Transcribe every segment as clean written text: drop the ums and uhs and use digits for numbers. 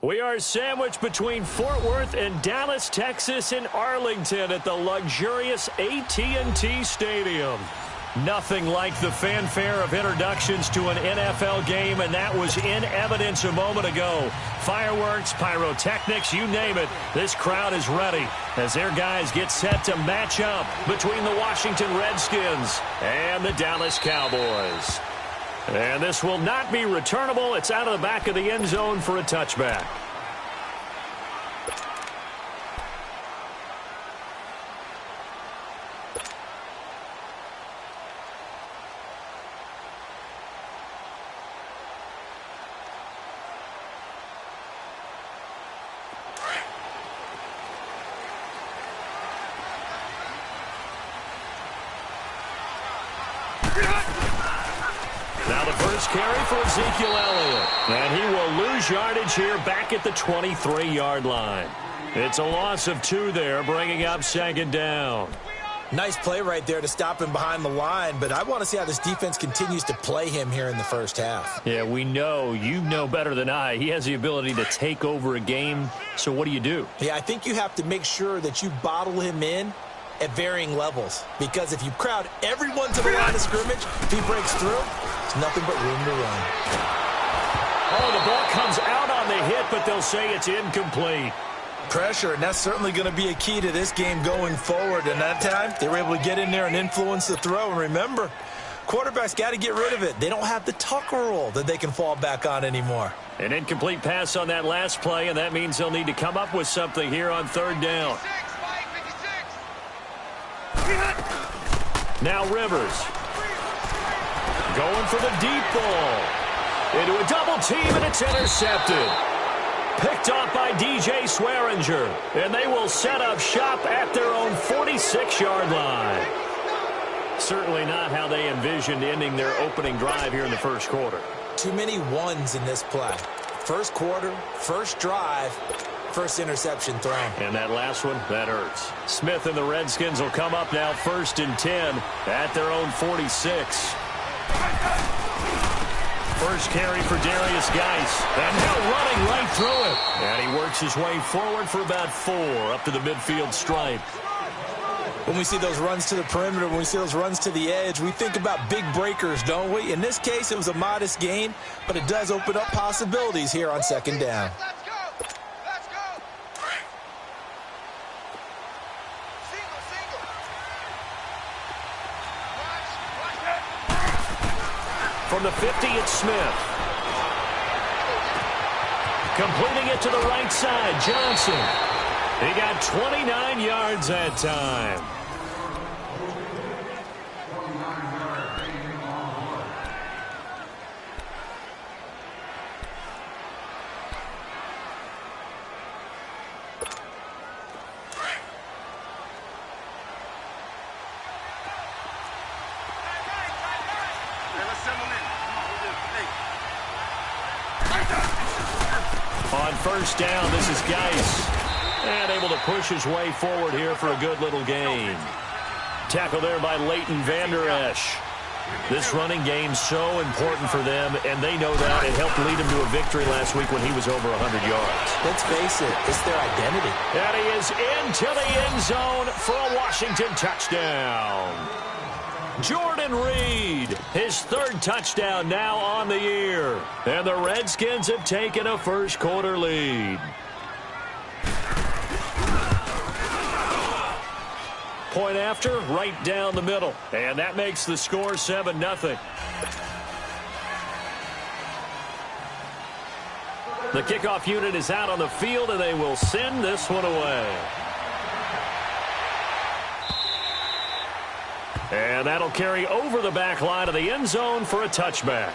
We are sandwiched between Fort Worth and Dallas, Texas, in Arlington at the luxurious AT&T Stadium. Nothing like the fanfare of introductions to an NFL game, and that was in evidence a moment ago. Fireworks, pyrotechnics, you name it. This crowd is ready as their guys get set to match up between the Washington Redskins and the Dallas Cowboys. And this will not be returnable. It's out of the back of the end zone for a touchback. Now the first carry for Ezekiel Elliott. And he will lose yardage here back at the 23-yard line. It's a loss of 2 there, bringing up second down. Nice play right there to stop him behind the line, but I want to see how this defense continues to play him here in the first half. Yeah, we know. You know better than I. He has the ability to take over a game, so what do? Yeah, I think you have to make sure that you bottle him in at varying levels, because if you crowd everyone to the line of scrimmage, if he breaks through, it's nothing but room to run. Oh, the ball comes out on the hit, but they'll say it's incomplete. Pressure, and that's certainly going to be a key to this game going forward. And that time, they were able to get in there and influence the throw. And remember, quarterbacks got to get rid of it. They don't have the Tucker rule that they can fall back on anymore. An incomplete pass on that last play, and that means they'll need to come up with something here on third down. Now Rivers. Going for the deep ball. Into a double team, and it's intercepted. Picked off by DJ Swearinger. And they will set up shop at their own 46-yard line. Certainly not how they envisioned ending their opening drive here in the first quarter. Too many ones in this play. First quarter, first drive, first interception thrown. And that last one, that hurts. Smith and the Redskins will come up now 1st and 10 at their own 46. First carry for Darius Geis. And now running right through it. And he works his way forward for about 4 up to the midfield stripe. When we see those runs to the perimeter, when we see those runs to the edge, we think about big breakers, don't we? In this case, it was a modest gain, but it does open up possibilities here on second down. From the 50, it's Smith. Completing it to the right side, Johnson. He got 29 yards that time. On first down, this is Geis. And able to push his way forward here for a good little gain. Tackle there by Leighton Vander Esch. This running game's so important for them, and they know that. It helped lead him to a victory last week when he was over 100 yards. Let's face it, it's their identity. And he is into the end zone for a Washington touchdown. Jordan Reed, his 3rd touchdown now on the year. And the Redskins have taken a first quarter lead. Point after, right down the middle. And that makes the score 7-0. The kickoff unit is out on the field, and they will send this one away. And that'll carry over the back line of the end zone for a touchback.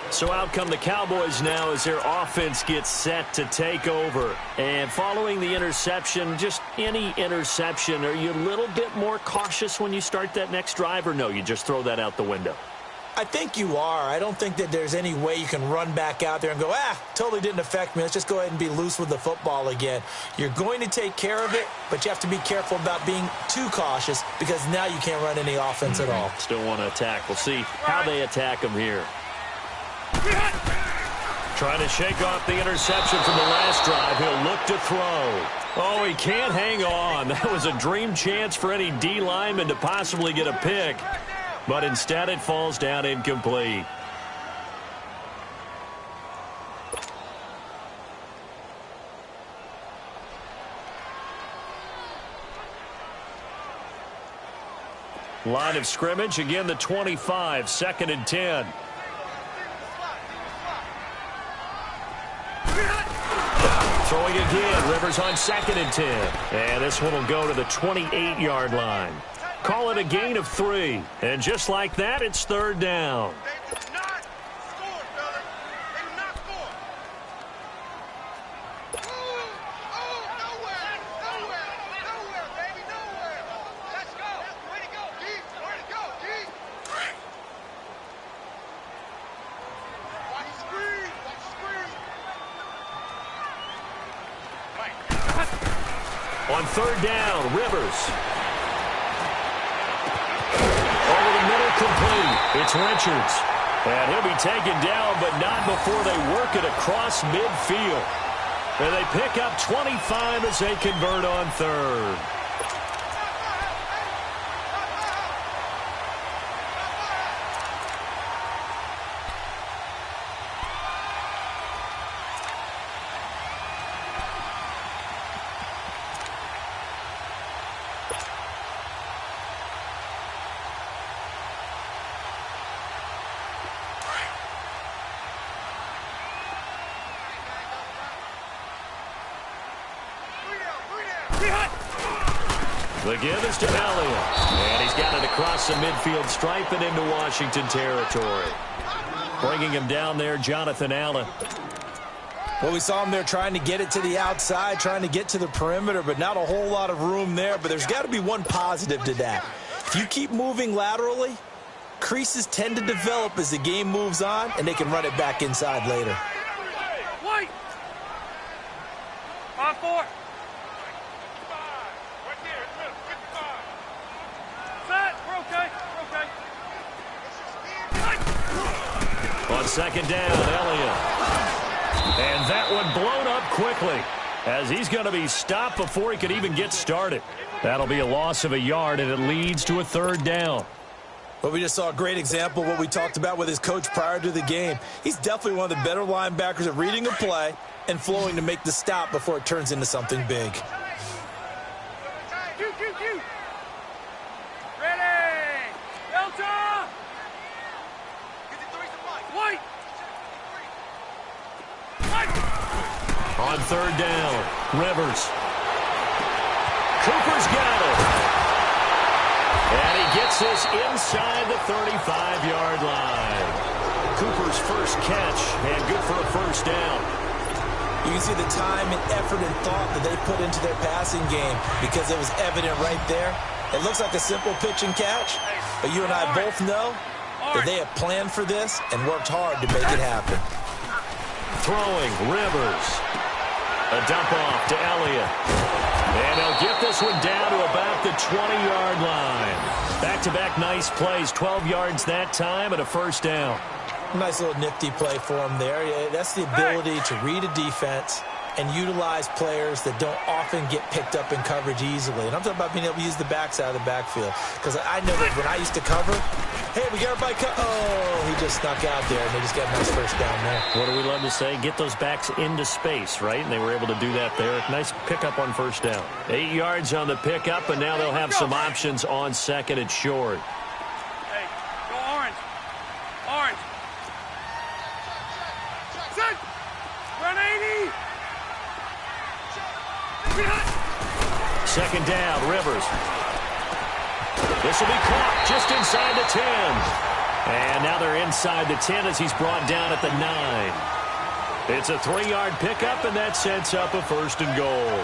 So out come the Cowboys now as their offense gets set to take over. And following the interception, just any interception, are you a little bit more cautious when you start that next drive, or no, you just throw that out the window? I think you are. I don't think that there's any way you can run back out there and go, totally didn't affect me. Let's just go ahead and be loose with the football again. You're going to take care of it, but you have to be careful about being too cautious because now you can't run any offense at all. Still want to attack. We'll see how they attack them here. Trying to shake off the interception from the last drive. He'll look to throw. Oh, he can't hang on. That was a dream chance for any D lineman to possibly get a pick. But instead it falls down incomplete. Line of scrimmage, again the 25, 2nd and 10. Throwing again, Rivers on 2nd and 10. And this one will go to the 28-yard line. Call it a gain of 3. And just like that, it's 3rd down. On 3rd down, Rivers. Over the middle, complete. It's Richards. And he'll be taken down, but not before they work it across midfield. And they pick up 25 as they convert on 3rd. The give is to Elliott. And he's got it across the midfield stripe and into Washington territory. Bringing him down there, Jonathan Allen. Well, we saw him there trying to get it to the outside, trying to get to the perimeter, but not a whole lot of room there. But there's got to be one positive to that. If you keep moving laterally, creases tend to develop as the game moves on, and they can run it back inside later. White. 5-4. On 2nd down, Elliott. And that one blown up quickly as he's going to be stopped before he could even get started. That'll be a loss of a yard, and it leads to a 3rd down. Well, we just saw a great example of what we talked about with his coach prior to the game. He's definitely one of the better linebackers at reading a play and flowing to make the stop before it turns into something big. On 3rd down, Rivers. Cooper's got it. And he gets this inside the 35-yard line. Cooper's first catch, and good for a 1st down. You can see the time and effort and thought that they put into their passing game because it was evident right there. It looks like a simple pitch and catch, but you and I both know that they have planned for this and worked hard to make it happen. Throwing, Rivers. A dump off to Elliott. And he'll get this one down to about the 20-yard line. Back-to-back nice plays, 12 yards that time and a 1st down. Nice little nifty play for him there. Yeah, that's the ability to read a defense and utilize players that don't often get picked up in coverage easily. And I'm talking about being able to use the backside of the backfield. Because I know that when I used to cover, hey, we got everybody oh, he just snuck out there, and they just got a nice 1st down there. What do we love to say? Get those backs into space, right? And they were able to do that there. Nice pickup on 1st down. 8 yards on the pickup, and now they'll have some options on 2nd and short. Hey, go orange. Orange. Set. Run 80. 2nd down, Rivers. This will be caught just inside the 10. And now they're inside the 10 as he's brought down at the 9. It's a 3-yard pickup, and that sets up a 1st and goal.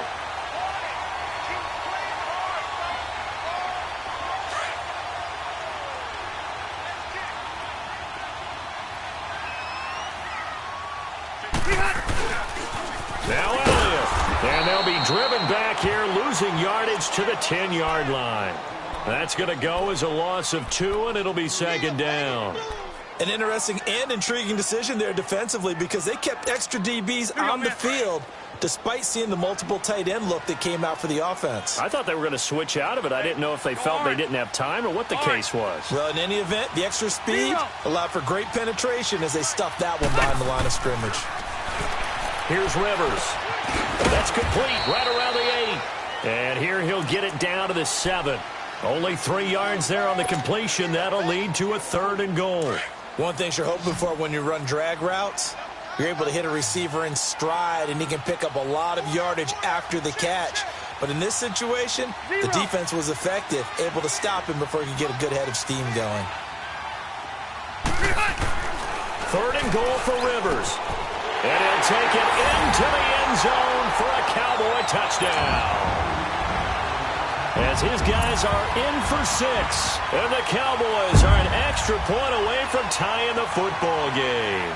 Now Elliott. And they'll be driven back here, losing yardage to the 10-yard line. That's going to go as a loss of 2, and it'll be 2nd down. An interesting and intriguing decision there defensively because they kept extra DBs on the field despite seeing the multiple tight end look that came out for the offense. I thought they were going to switch out of it. I didn't know if they felt they didn't have time or what the case was. Well, in any event, the extra speed allowed for great penetration as they stuffed that one behind the line of scrimmage. Here's Rivers. That's complete right around the 8. And here he'll get it down to the 7. Only 3 yards there on the completion. That'll lead to a 3rd and goal. One thing you're hoping for when you run drag routes, you're able to hit a receiver in stride, and he can pick up a lot of yardage after the catch. But in this situation, the defense was effective, able to stop him before he could get a good head of steam going. 3rd and goal for Rivers. And he'll take it into the end zone for a Cowboy touchdown. As his guys are in for 6. And the Cowboys are an extra point away from tying the football game.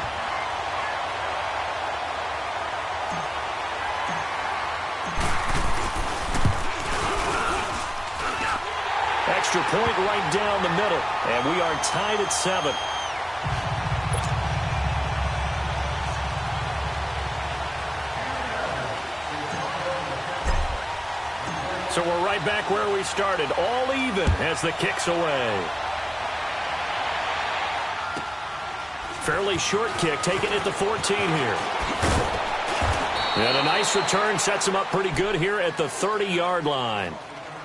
Extra point right down the middle. And we are tied at 7. So we're right back where we started, all even as the kick's away. Fairly short kick, taken at the 14 here. And a nice return sets him up pretty good here at the 30-yard line.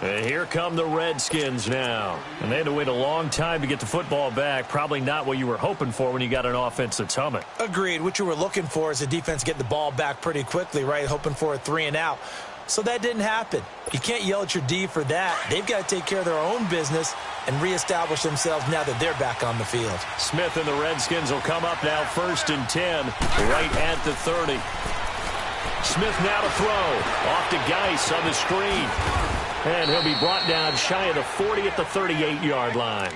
And here come the Redskins now. And they had to wait a long time to get the football back. Probably not what you were hoping for when you got an offense that's humming. Agreed. What you were looking for is the defense getting the ball back pretty quickly, right? Hoping for a 3 and out. So that didn't happen. You can't yell at your D for that. They've got to take care of their own business and reestablish themselves now that they're back on the field. Smith and the Redskins will come up now 1st and 10, right at the 30. Smith now to throw. Off to Geis on the screen. And he'll be brought down shy of the 40 at the 38-yard line.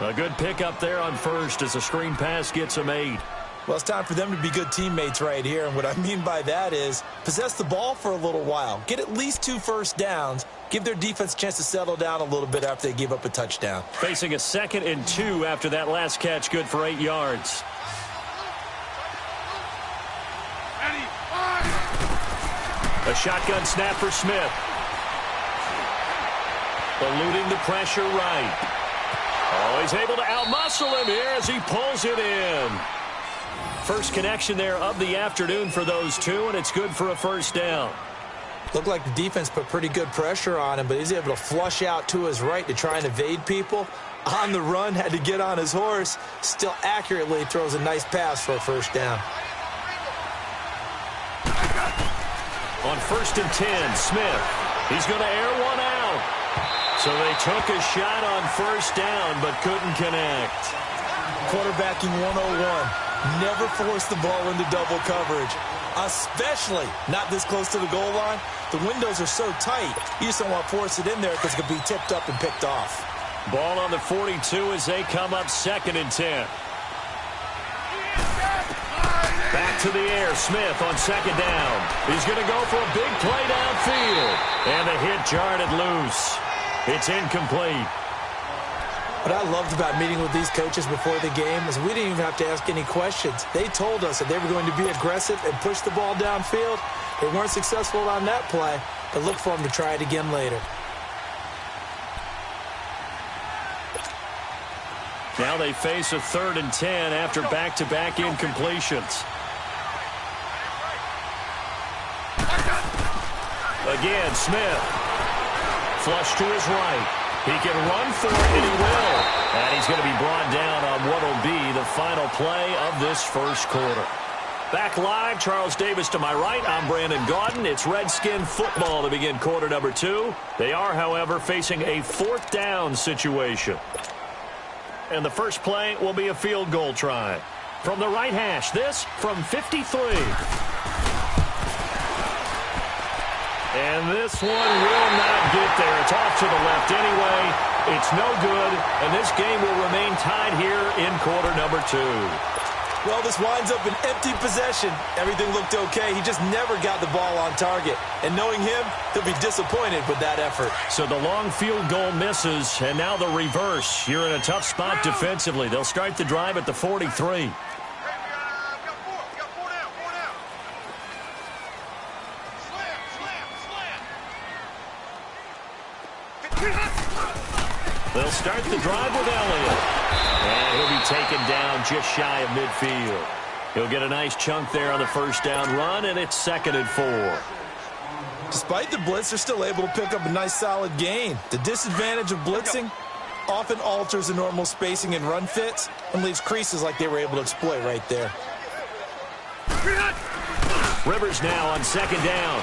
A good pickup there on 1st as the screen pass gets him 8. Well, it's time for them to be good teammates right here. And what I mean by that is possess the ball for a little while. Get at least 2 first downs. Give their defense a chance to settle down a little bit after they give up a touchdown. Facing a 2nd and 2 after that last catch, good for 8 yards. A shotgun snap for Smith. Eluding the pressure right. Oh, he's able to outmuscle him here as he pulls it in. First connection there of the afternoon for those two, and it's good for a 1st down. Looked like the defense put pretty good pressure on him, but he's able to flush out to his right to try and evade people. On the run, had to get on his horse. Still accurately throws a nice pass for a 1st down. On 1st and 10, Smith. He's going to air one out. So they took a shot on 1st down, but couldn't connect. Quarterbacking 101. Never force the ball into double coverage, especially not this close to the goal line. The windows are so tight, you just don't want to force it in there because it could be tipped up and picked off. Ball on the 42 as they come up 2nd and 10. Back to the air, Smith on 2nd down. He's going to go for a big play downfield. And the hit jarred it loose. It's incomplete. What I loved about meeting with these coaches before the game is we didn't even have to ask any questions. They told us that they were going to be aggressive and push the ball downfield. They weren't successful on that play, but look for them to try it again later. Now they face a 3rd and 10 after back-to-back incompletions. Again, Smith. Flush to his right. He can run for it, and he will. And he's going to be brought down on what will be the final play of this 1st quarter. Back live, Charles Davis to my right. I'm Brandon Gaudin. It's Redskin football to begin quarter number 2. They are, however, facing a 4th down situation. And the first play will be a field goal try. From the right hash, this from 53. And this one will not get there. It's off to the left anyway. It's no good, and this game will remain tied here in quarter number 2. Well, this winds up an empty possession. Everything looked okay. He just never got the ball on target. And knowing him, he'll be disappointed with that effort. So the long field goal misses, and now the reverse. You're in a tough spot defensively. They'll start the drive at the 43. They'll start the drive with Elliott. And he'll be taken down just shy of midfield. He'll get a nice chunk there on the first down run, and it's 2nd and 4. Despite the blitz, they're still able to pick up a nice solid gain. The disadvantage of blitzing often alters the normal spacing and run fits and leaves creases like they were able to exploit right there. Rivers now on 2nd down.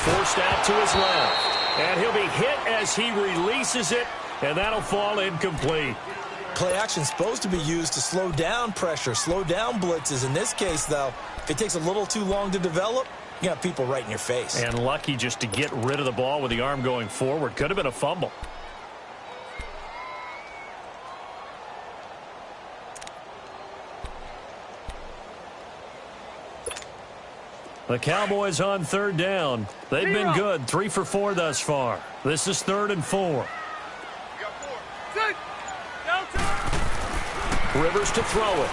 Forced out to his left. And he'll be hit as he releases it, and that'll fall incomplete. Play action's supposed to be used to slow down pressure, slow down blitzes. In this case, though, if it takes a little too long to develop, you got people right in your face. And lucky just to get rid of the ball with the arm going forward. Could have been a fumble. The Cowboys on 3rd down. They've been good, 3 for 4 thus far. This is 3rd and 4. Rivers to throw it.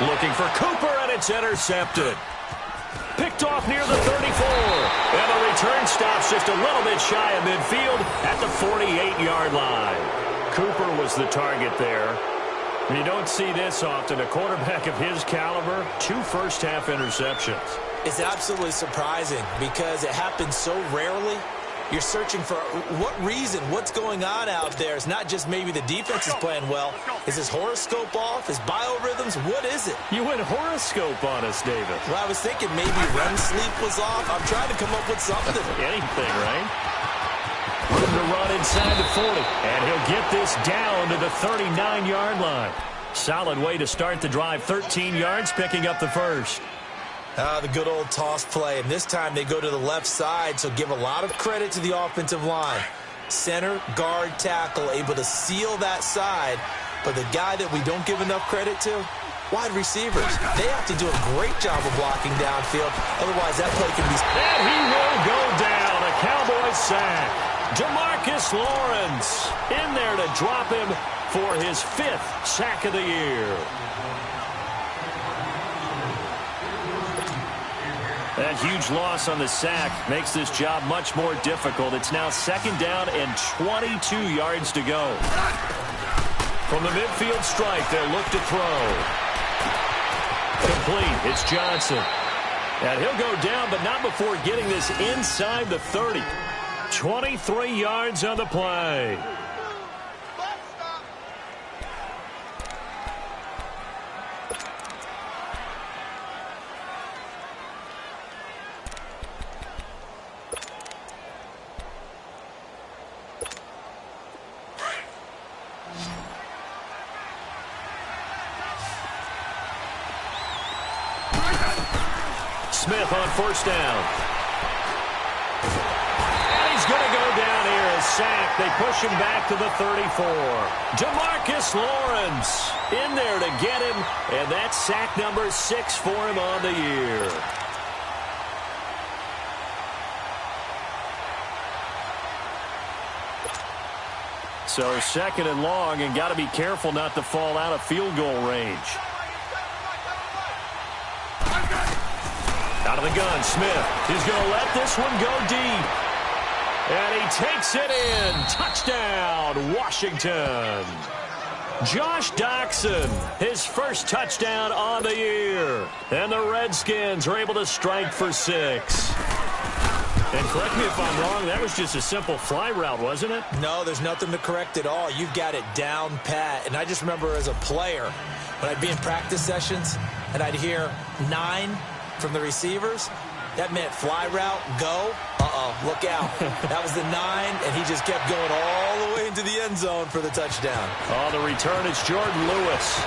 Looking for Cooper, and it's intercepted. Picked off near the 34. And the return stops just a little bit shy of midfield at the 48-yard line. Cooper was the target there. You don't see this often. A quarterback of his caliber, 2 first-half interceptions. It's absolutely surprising because it happens so rarely. You're searching for what reason, what's going on out there. It's not just maybe the defense is playing well. Is his horoscope off? His biorhythms? What is it? You went horoscope on us, David. Well, I was thinking maybe REM sleep was off. I'm trying to come up with something. Anything, right? Room to run inside the 40. And he'll get this down to the 39-yard line. Solid way to start the drive. 13 yards, picking up the first. The good old toss play. And this time they go to the left side, so give a lot of credit to the offensive line. Center, guard, tackle, able to seal that side. But the guy that we don't give enough credit to, wide receivers. They have to do a great job of blocking downfield. Otherwise, that play can be... And he will go down. A Cowboys sack. DeMarcus Lawrence in there to drop him for his 5th sack of the year. That huge loss on the sack makes this job much more difficult. It's now 2nd down and 22 yards to go. From the midfield strike, they'll look to throw. Complete. It's Johnson. And he'll go down, but not before getting this inside the 30. 23 yards on the play. Smith on 1st down. And he's going to go down here as sacked. They push him back to the 34. DeMarcus Lawrence in there to get him, and that's sack number 6 for him on the year. So 2nd and long, and got to be careful not to fall out of field goal range. Out of the gun, Smith. He's going to let this one go deep. And he takes it in. Touchdown, Washington. Josh Doxson, his first touchdown on the year. And the Redskins are able to strike for 6. And correct me if I'm wrong, that was just a simple fly route, wasn't it? No, there's nothing to correct at all. You've got it down pat. And I just remember as a player, when I'd be in practice sessions and I'd hear 9 from the receivers, that meant fly route, go. Look out. That was the 9, and he just kept going all the way into the end zone for the touchdown. On the return, it's Jordan Lewis.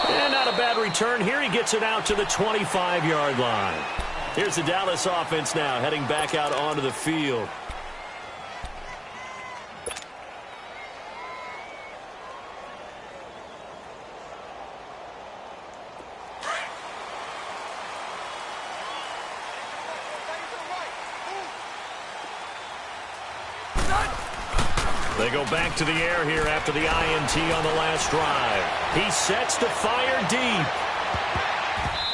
And not a bad return. Here he gets it out to the 25-yard line. Here's the Dallas offense now, heading back out onto the field. They go back to the air here after the INT on the last drive. He sets to fire deep.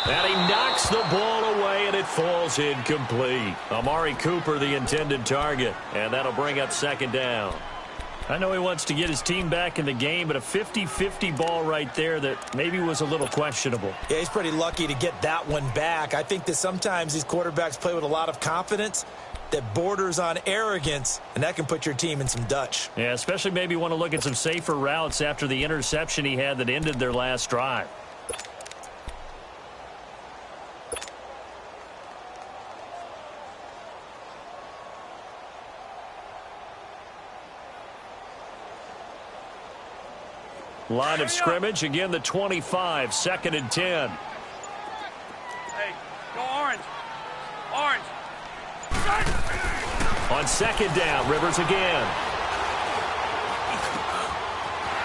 And he knocks the ball away, and it falls incomplete. Amari Cooper, the intended target. And that'll bring up second down. I know he wants to get his team back in the game, but a 50-50 ball right there that maybe was a little questionable. Yeah, he's pretty lucky to get that one back. I think that sometimes these quarterbacks play with a lot of confidence that borders on arrogance, and that can put your team in some Dutch. Yeah, especially maybe want to look at some safer routes after the interception he had that ended their last drive. Line of scrimmage, again the 25, 2nd and 10. Hey, go orange. Orange. On 2nd down, Rivers again.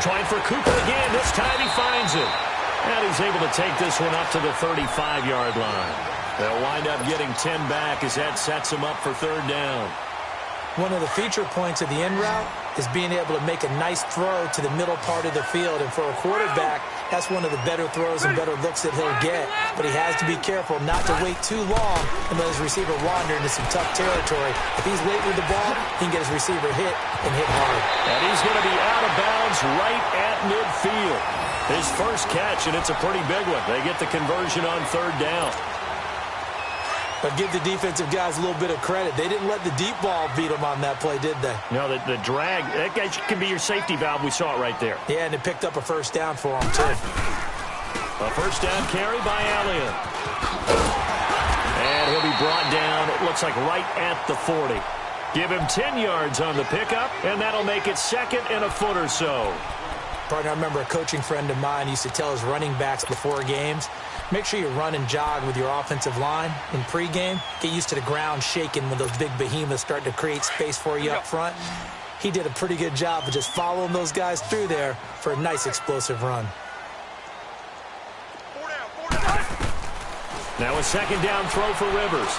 Trying for Cooper again. This time he finds it. And he's able to take this one up to the 35-yard line. They'll wind up getting 10 back as that sets him up for 3rd down. One of the feature points of the in route is being able to make a nice throw to the middle part of the field. And for a quarterback, that's one of the better throws and better looks that he'll get. But he has to be careful not to wait too long and let his receiver wander into some tough territory. If he's late with the ball, he can get his receiver hit and hit hard. And he's going to be out of bounds right at midfield. His first catch, and it's a pretty big one. They get the conversion on 3rd down. But give the defensive guys a little bit of credit. They didn't let the deep ball beat them on that play, did they? No, the drag, that can be your safety valve. We saw it right there. Yeah, and it picked up a first down for them, too. A first down carry by Elliott. And he'll be brought down, it looks like right at the 40. Give him 10 yards on the pickup, and that'll make it 2nd and a foot or so. Partner, I remember a coaching friend of mine used to tell his running backs before games, make sure you run and jog with your offensive line in pregame. Get used to the ground shaking when those big behemoths start to create space for you up front. He did a pretty good job of just following those guys through there for a nice explosive run. Now a 2nd down throw for Rivers.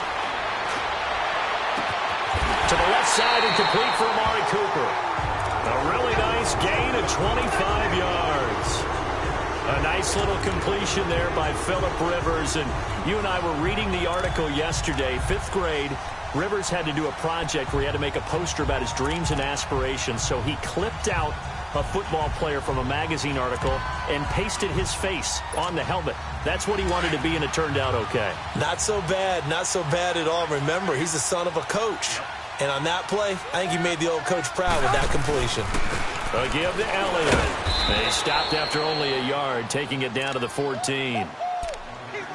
To the left side and complete for Amari Cooper. A really nice gain of 25 yards. A nice little completion there by Phillip Rivers. And you and I were reading the article yesterday, 5th grade. Rivers had to do a project where he had to make a poster about his dreams and aspirations. So he clipped out a football player from a magazine article and pasted his face on the helmet. That's what he wanted to be, and it turned out okay. Not so bad at all. Remember, he's the son of a coach. And on that play, I think he made the old coach proud with that completion. A give to Elliott. They stopped after only a yard, taking it down to the 14.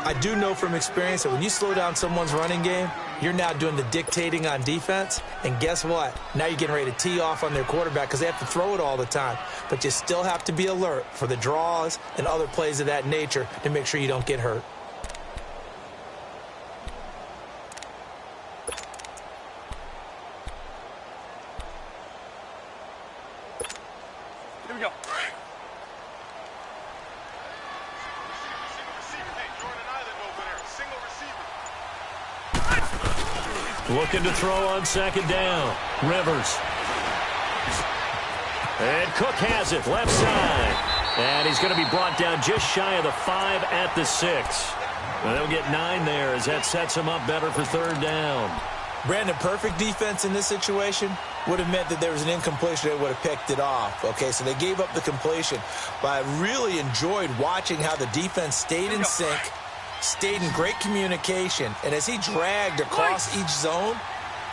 I do know from experience that when you slow down someone's running game, you're now doing the dictating on defense. And guess what? Now you're getting ready to tee off on their quarterback because they have to throw it all the time. But you still have to be alert for the draws and other plays of that nature to make sure you don't get hurt. Here we go. Looking to throw on 2nd down. Rivers. And Cook has it, left side. And he's going to be brought down just shy of the 5 at the 6. And they'll get 9 there as that sets him up better for 3rd down. Brandon, perfect defense in this situation would have meant that there was an incompletion. They would have picked it off. Okay, so they gave up the completion. But I really enjoyed watching how the defense stayed in sync, stayed in great communication. And as he dragged across each zone,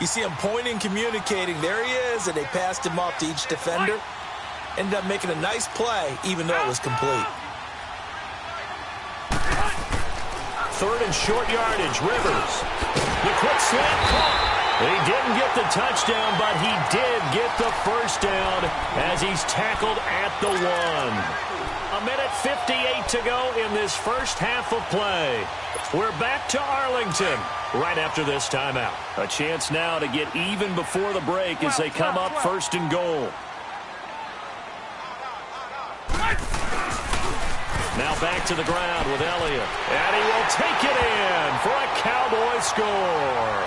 you see him pointing, communicating. There he is, and they passed him off to each defender. Ended up making a nice play, even though it was complete. 3rd and short yardage, Rivers. The quick slant caught. He didn't get the touchdown, but he did get the first down as he's tackled at the 1. 1:58 to go in this first half of play. We're back to Arlington right after this timeout. A chance now to get even before the break as they come up 1st and goal. Now back to the ground with Elliott. And he will take it in for a Cowboy score.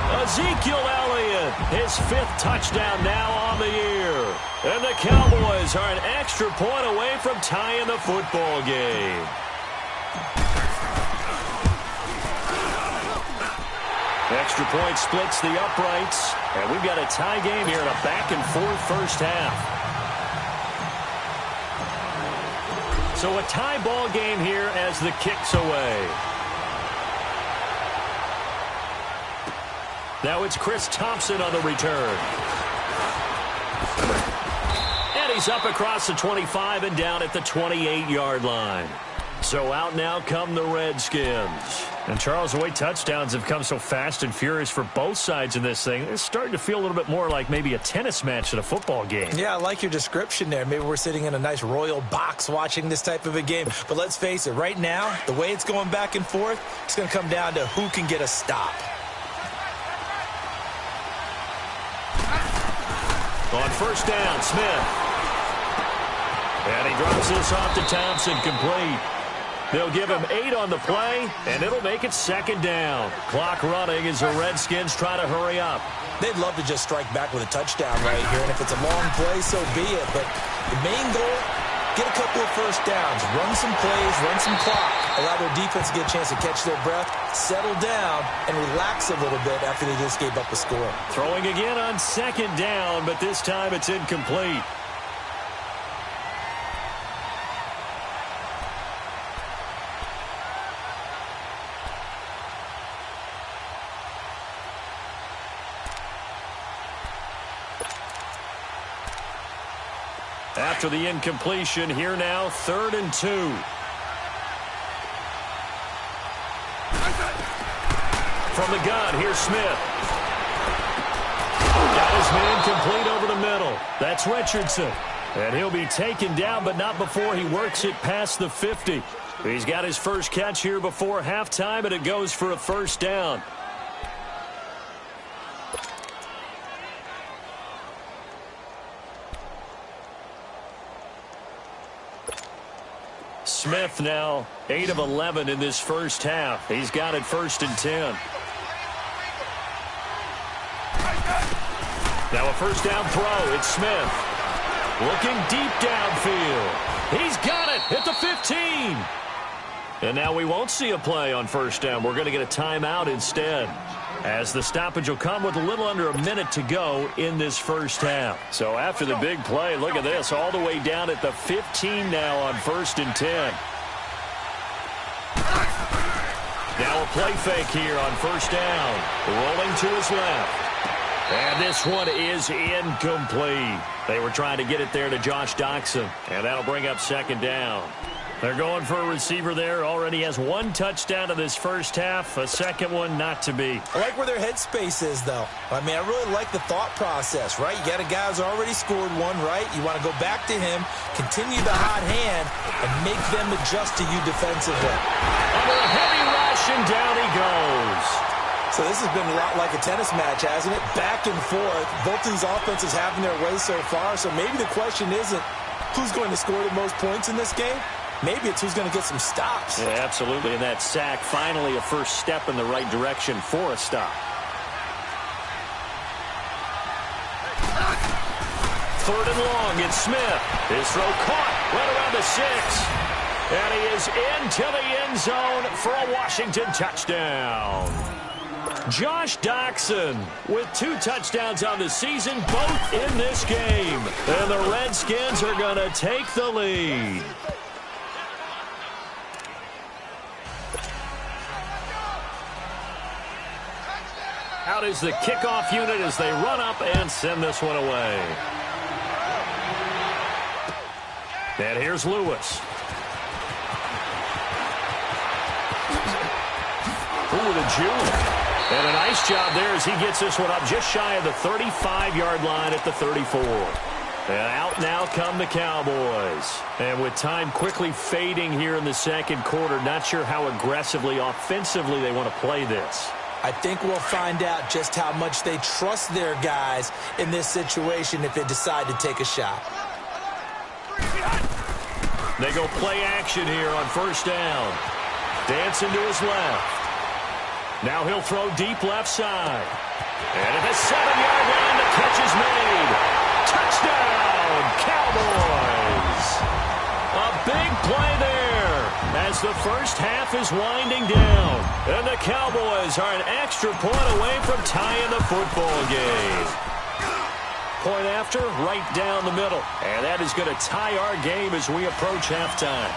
Ezekiel Elliott, his 5th touchdown now on the year. And the Cowboys are an extra point away from tying the football game. Extra point splits the uprights. And we've got a tie game here in a back-and-forth first half. So a tie ball game here as the kick's away. Now it's Chris Thompson on the return. And he's up across the 25 and down at the 28-yard line. So out now come the Redskins. And Charles, the way touchdowns have come so fast and furious for both sides in this thing, it's starting to feel a little bit more like maybe a tennis match than a football game. Yeah, I like your description there. Maybe we're sitting in a nice royal box watching this type of a game. But let's face it, right now, the way it's going back and forth, it's going to come down to who can get a stop. On first down, Smith. And he drops this off to Thompson, complete. They'll give him 8 on the play, and it'll make it 2nd down. Clock running as the Redskins try to hurry up. They'd love to just strike back with a touchdown right here, and if it's a long play, so be it. But the main goal, get a couple of first downs, run some plays, run some clock, allow their defense to get a chance to catch their breath, settle down, and relax a little bit after they just gave up a score. Throwing again on 2nd down, but this time it's incomplete. After the incompletion, here now, 3rd and 2. From the gun, here's Smith. Got his man complete over the middle. That's Richardson. And he'll be taken down, but not before he works it past the 50. He's got his first catch here before halftime, and it goes for a first down. Smith now 8 of 11 in this first half. He's got it 1st and 10. Now a first down throw. It's Smith. Looking deep downfield. He's got it at the 15. And now we won't see a play on first down. We're going to get a timeout instead, as the stoppage will come with a little under a minute to go in this first half. So after the big play, look at this, all the way down at the 15 now on 1st and 10. Now a play fake here on first down. Rolling to his left. And this one is incomplete. They were trying to get it there to Josh Doxson, and that'll bring up 2nd down. They're going for a receiver there. Already has 1 touchdown in this first half. A second one not to be. I like where their headspace is, though. I mean, I really like the thought process, right? You got a guy who's already scored 1, right? You want to go back to him, continue the hot hand, and make them adjust to you defensively. Under a heavy rush, and down he goes. So this has been a lot like a tennis match, hasn't it? Back and forth. Both these offenses having their way so far. So maybe the question isn't who's going to score the most points in this game. Maybe it's who's going to get some stops. Yeah, absolutely. And that sack, finally a first step in the right direction for a stop. 3rd and long, it's Smith. His throw caught right around the 6. And he is into the end zone for a Washington touchdown. Josh Doxson with 2 touchdowns on the season, both in this game. And the Redskins are going to take the lead. Out is the kickoff unit as they run up and send this one away. And here's Lewis. Ooh, the juke. And a nice job there as he gets this one up just shy of the 35-yard line at the 34. And out now come the Cowboys. And with time quickly fading here in the second quarter, not sure how aggressively, offensively they want to play this. I think we'll find out just how much they trust their guys in this situation if they decide to take a shot. They go play action here on first down. Dancing to his left. Now he'll throw deep left side. And at the 7-yard line, the catch is made. Touchdown, Cowboys. A big play there as the first half is winding down. And the Cowboys are an extra point away from tying the football game. Point after, right down the middle. And that is going to tie our game as we approach halftime.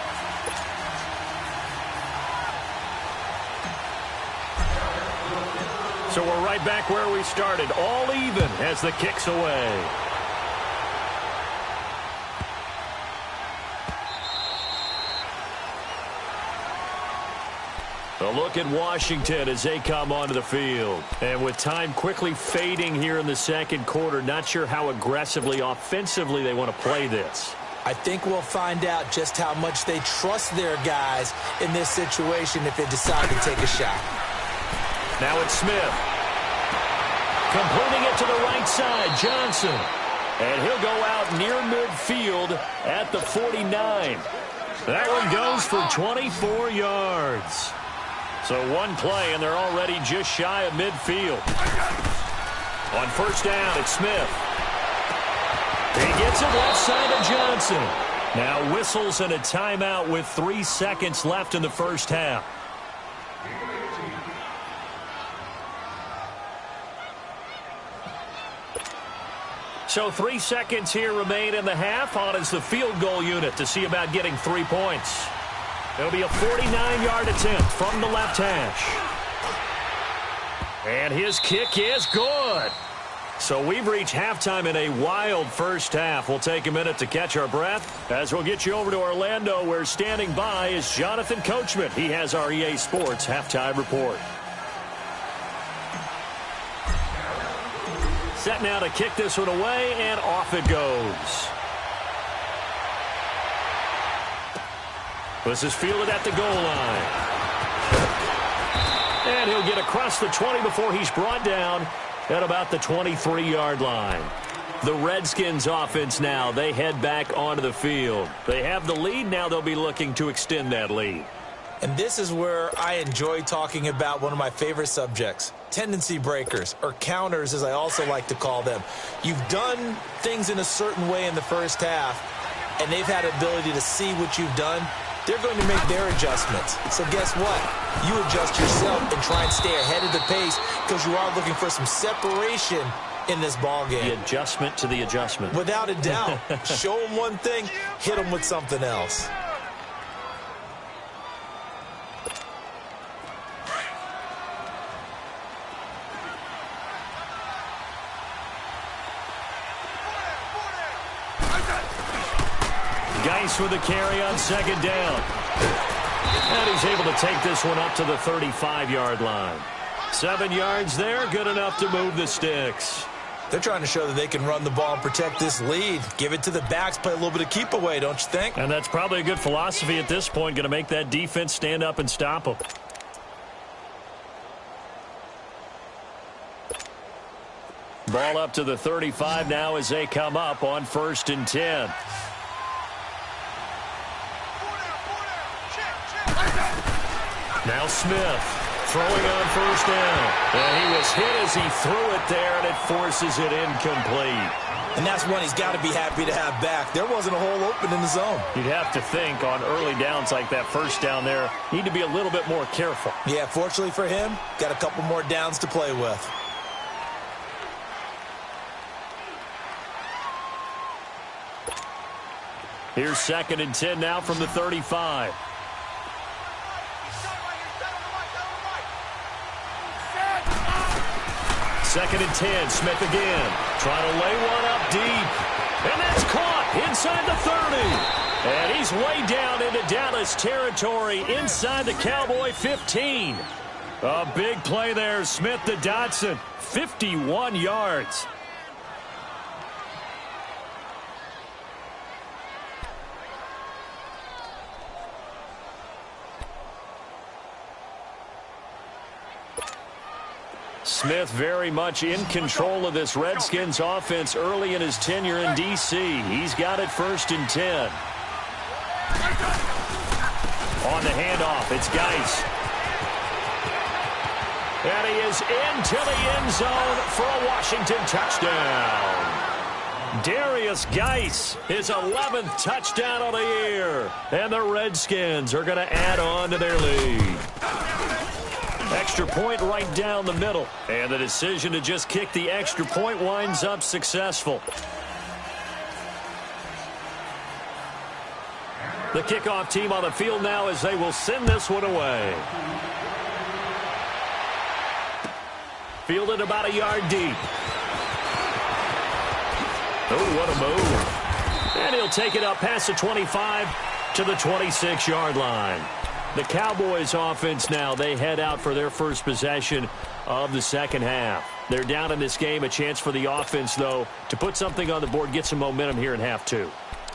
So we're right back where we started, all even as the kick's away. A look at Washington as they come onto the field. And with time quickly fading here in the second quarter, not sure how aggressively, offensively they want to play this. I think we'll find out just how much they trust their guys in this situation if they decide to take a shot. Now it's Smith. Completing it to the right side, Johnson. And he'll go out near midfield at the 49. That one goes for 24 yards. So one play, and they're already just shy of midfield. On first down, it's Smith. He gets it left side of Johnson. Now whistles and a timeout with 3 seconds left in the first half. So 3 seconds here remain in the half. On is the field goal unit to see about getting 3 points. It'll be a 49-yard attempt from the left hash. And his kick is good. So we've reached halftime in a wild first half. We'll take a minute to catch our breath as we'll get you over to Orlando, where standing by is Jonathan Coachman. He has our EA Sports halftime report. Set now to kick this one away, and off it goes. This is fielded at the goal line. And he'll get across the 20 before he's brought down at about the 23-yard line. The Redskins offense now, they head back onto the field. They have the lead. Now they'll be looking to extend that lead. And this is where I enjoy talking about one of my favorite subjects, tendency breakers, or counters as I also like to call them. You've done things in a certain way in the first half, and they've had ability to see what you've done. They're going to make their adjustments. So guess what? You adjust yourself and try and stay ahead of the pace because you are looking for some separation in this ball game. The adjustment to the adjustment. Without a doubt. Show them one thing, hit them with something else. Geis with a carry on second down. And he's able to take this one up to the 35-yard line. 7 yards there, good enough to move the sticks. They're trying to show that they can run the ball and protect this lead. Give it to the backs, play a little bit of keep away, don't you think? And that's probably a good philosophy at this point, going to make that defense stand up and stop them. Ball up to the 35 now as they come up on 1st and 10. Now Smith throwing on first down. And he was hit as he threw it there, and it forces it incomplete. And that's one he's got to be happy to have back. There wasn't a hole open in the zone. You'd have to think on early downs like that first down there, need to be a little bit more careful. Yeah, fortunately for him, got a couple more downs to play with. Here's 2nd and 10 now from the 35. Second and 10, Smith again. Trying to lay one up deep. And that's caught inside the 30. And he's way down into Dallas territory inside the Cowboy 15. A big play there, Smith to Dotson. 51 yards. Smith very much in control of this Redskins offense early in his tenure in D.C. He's got it 1st and 10. On the handoff, it's Geis. And he is into the end zone for a Washington touchdown. Darius Geis, his 11th touchdown of the year. And the Redskins are going to add on to their lead. Extra point right down the middle. And the decision to just kick the extra point winds up successful. The kickoff team on the field now as they will send this one away. Fielded about a yard deep. Oh, what a move. And he'll take it up past the 25 to the 26-yard line. The Cowboys offense now, they head out for their first possession of the second half. They're down in this game. A chance for the offense, though, to put something on the board, get some momentum here in half two.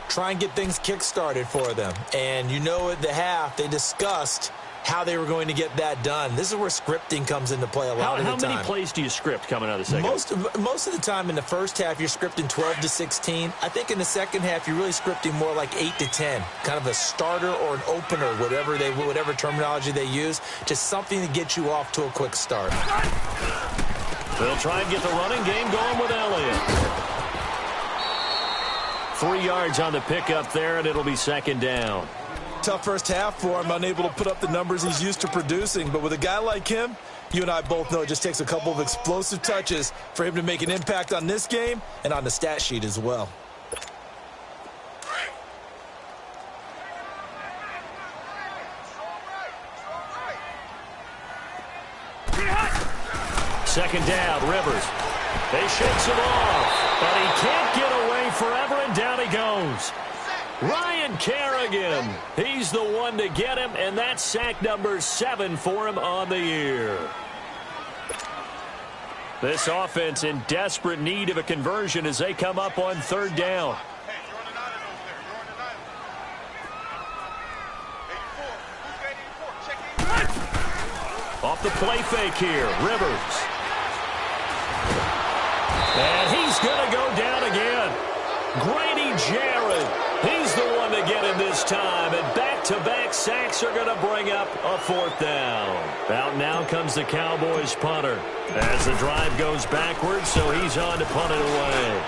Try and get things kick-started for them. And you know at the half, they discussed how they were going to get that done. This is where scripting comes into play a lot of the time. How many plays do you script coming out of the second half? Most of the time in the first half, you're scripting 12 to 16. I think in the second half, you're really scripting more like 8 to 10. Kind of a starter or an opener, whatever terminology they use. Just something to get you off to a quick start. They'll try and get the running game going with Elliott. 3 yards on the pickup there, and it'll be second down. Tough first half for him, unable to put up the numbers he's used to producing. But with a guy like him, you and I both know it just takes a couple of explosive touches for him to make an impact on this game and on the stat sheet as well. Second down, Rivers. They shakes him off, but he can't get away forever, and down he goes. Ryan Kerrigan, he's the one to get him, and that's sack number 7 for him on the year. This offense in desperate need of a conversion as they come up on third down. Off the play fake here, Rivers. And he's going to go down again. Grady Jarrett, he's the one to get him this time. And back-to-back sacks are going to bring up a fourth down. Out now comes the Cowboys punter as the drive goes backwards, so he's on to punt it away.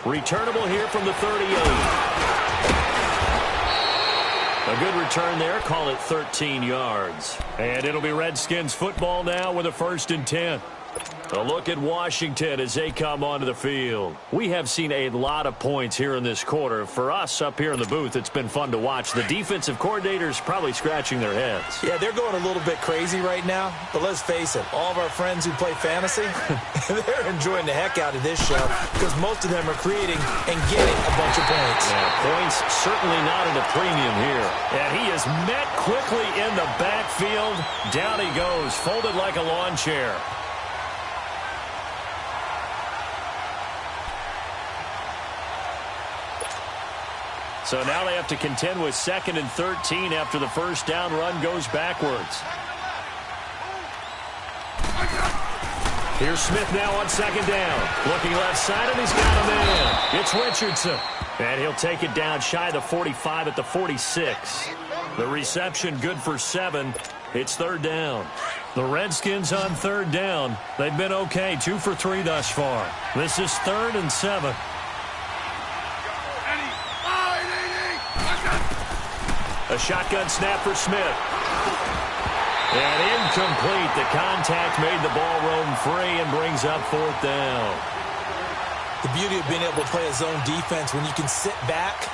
Returnable here from the 38. A good return there. Call it 13 yards. And it'll be Redskins football now with a 1st and 10. A look at Washington as they come onto the field. We have seen a lot of points here in this quarter. For us up here in the booth, it's been fun to watch. The defensive coordinators probably scratching their heads. Yeah, they're going a little bit crazy right now. But let's face it, all of our friends who play fantasy, they're enjoying the heck out of this show because most of them are creating and getting a bunch of points. Yeah, points certainly not at a premium here. And he is met quickly in the backfield. Down he goes, folded like a lawn chair. So now they have to contend with 2nd and 13 after the first down run goes backwards. Here's Smith now on 2nd down. Looking left side, and he's got him in. It's Richardson. And he'll take it down shy of the 45 at the 46. The reception good for 7. It's 3rd down. The Redskins on 3rd down. They've been okay, 2 for 3 thus far. This is 3rd and 7. A shotgun snap for Smith. And incomplete. The contact made the ball roam free and brings up 4th down. The beauty of being able to play a zone defense when you can sit back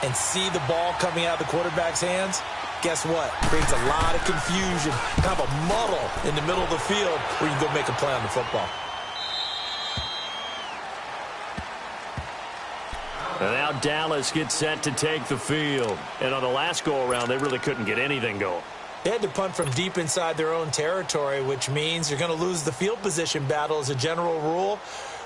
and see the ball coming out of the quarterback's hands, guess what? Creates a lot of confusion, kind of a muddle in the middle of the field where you can go make a play on the football. And now Dallas gets set to take the field. And on the last go-around, they really couldn't get anything going. They had to punt from deep inside their own territory, which means you're going to lose the field position battle as a general rule.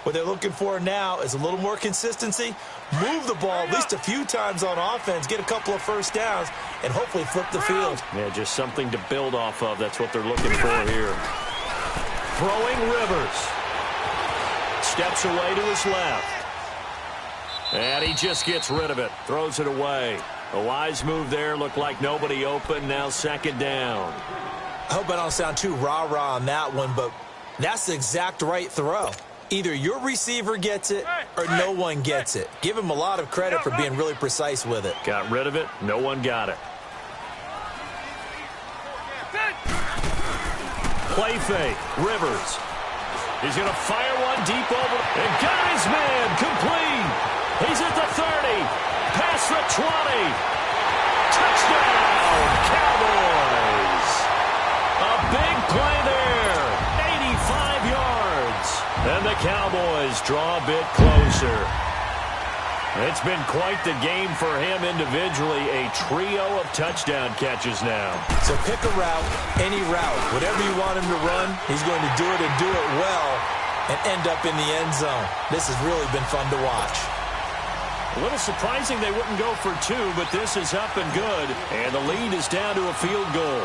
What they're looking for now is a little more consistency, move the ball at least a few times on offense, get a couple of first downs, and hopefully flip the field. Yeah, just something to build off of. That's what they're looking for here. Throwing Rivers. Steps away to his left. And he just gets rid of it. Throws it away. A wise move there. Looked like nobody open. Now second down. I hope I don't sound too rah-rah on that one, but that's the exact right throw. Either your receiver gets it or no one gets it. Give him a lot of credit for being really precise with it. Got rid of it. No one got it. Play fake. Rivers. He's going to fire one deep over. And got his man. Complete. He's at the 30. Past the 20. Touchdown, Cowboys. A big play there. 85 yards. And the Cowboys draw a bit closer. It's been quite the game for him individually. A trio of touchdown catches now. So pick a route, any route. Whatever you want him to run, he's going to do it and do it well and end up in the end zone. This has really been fun to watch. A little surprising they wouldn't go for two, but this is up and good. And the lead is down to a field goal.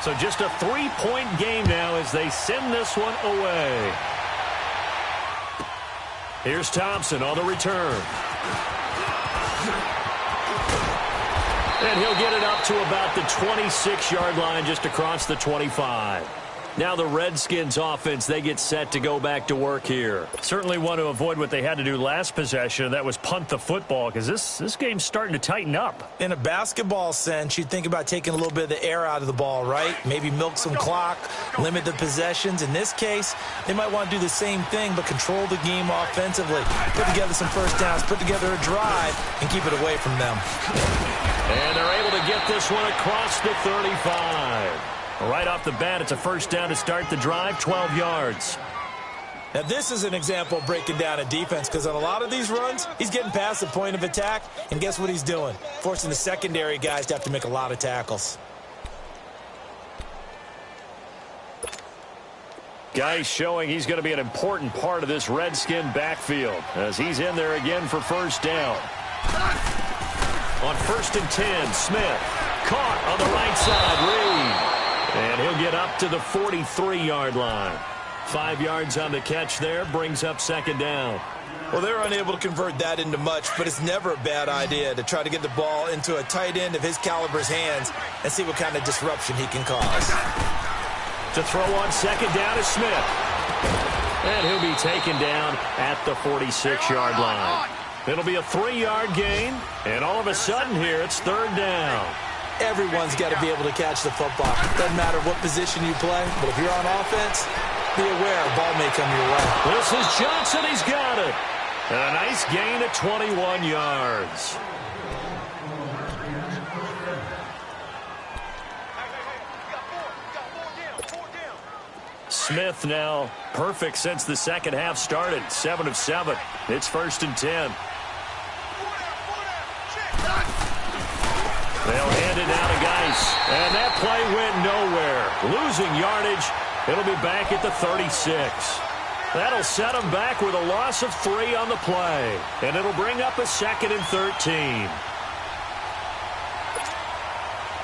So just a 3-point game now as they send this one away. Here's Thompson on the return. And he'll get it up to about the 26-yard line, just across the 25. Now the Redskins offense, they get set to go back to work here. Certainly want to avoid what they had to do last possession. That was punt the football, because this game's starting to tighten up. In a basketball sense, you'd think about taking a little bit of the air out of the ball, right? Maybe milk some clock, limit the possessions. In this case, they might want to do the same thing, but control the game offensively. Put together some first downs, put together a drive, and keep it away from them. And they're able to get this one across the 35. Right off the bat, it's a first down to start the drive, 12 yards. Now, this is an example of breaking down a defense, because on a lot of these runs, he's getting past the point of attack, and guess what he's doing? Forcing the secondary guys to have to make a lot of tackles. Guys showing he's going to be an important part of this Redskin backfield as he's in there again for first down. On 1st and 10, Smith caught on the right side, Reed. And he'll get up to the 43-yard line. 5 yards on the catch there, brings up second down. Well, they're unable to convert that into much, but it's never a bad idea to try to get the ball into a tight end of his caliber's hands and see what kind of disruption he can cause. To throw on second down is Smith. And he'll be taken down at the 46-yard line. It'll be a 3-yard gain, and all of a sudden here it's third down. Everyone's got to be able to catch the football. Doesn't matter what position you play, but if you're on offense, be aware a ball may come your way. This is Johnson. He's got it. And a nice gain of 21 yards. Smith now perfect since the second half started. 7 of 7. It's 1st and 10. They'll hand it down to Geis. And that play went nowhere. Losing yardage. It'll be back at the 36. That'll set them back with a loss of 3 on the play. And it'll bring up a 2nd and 13.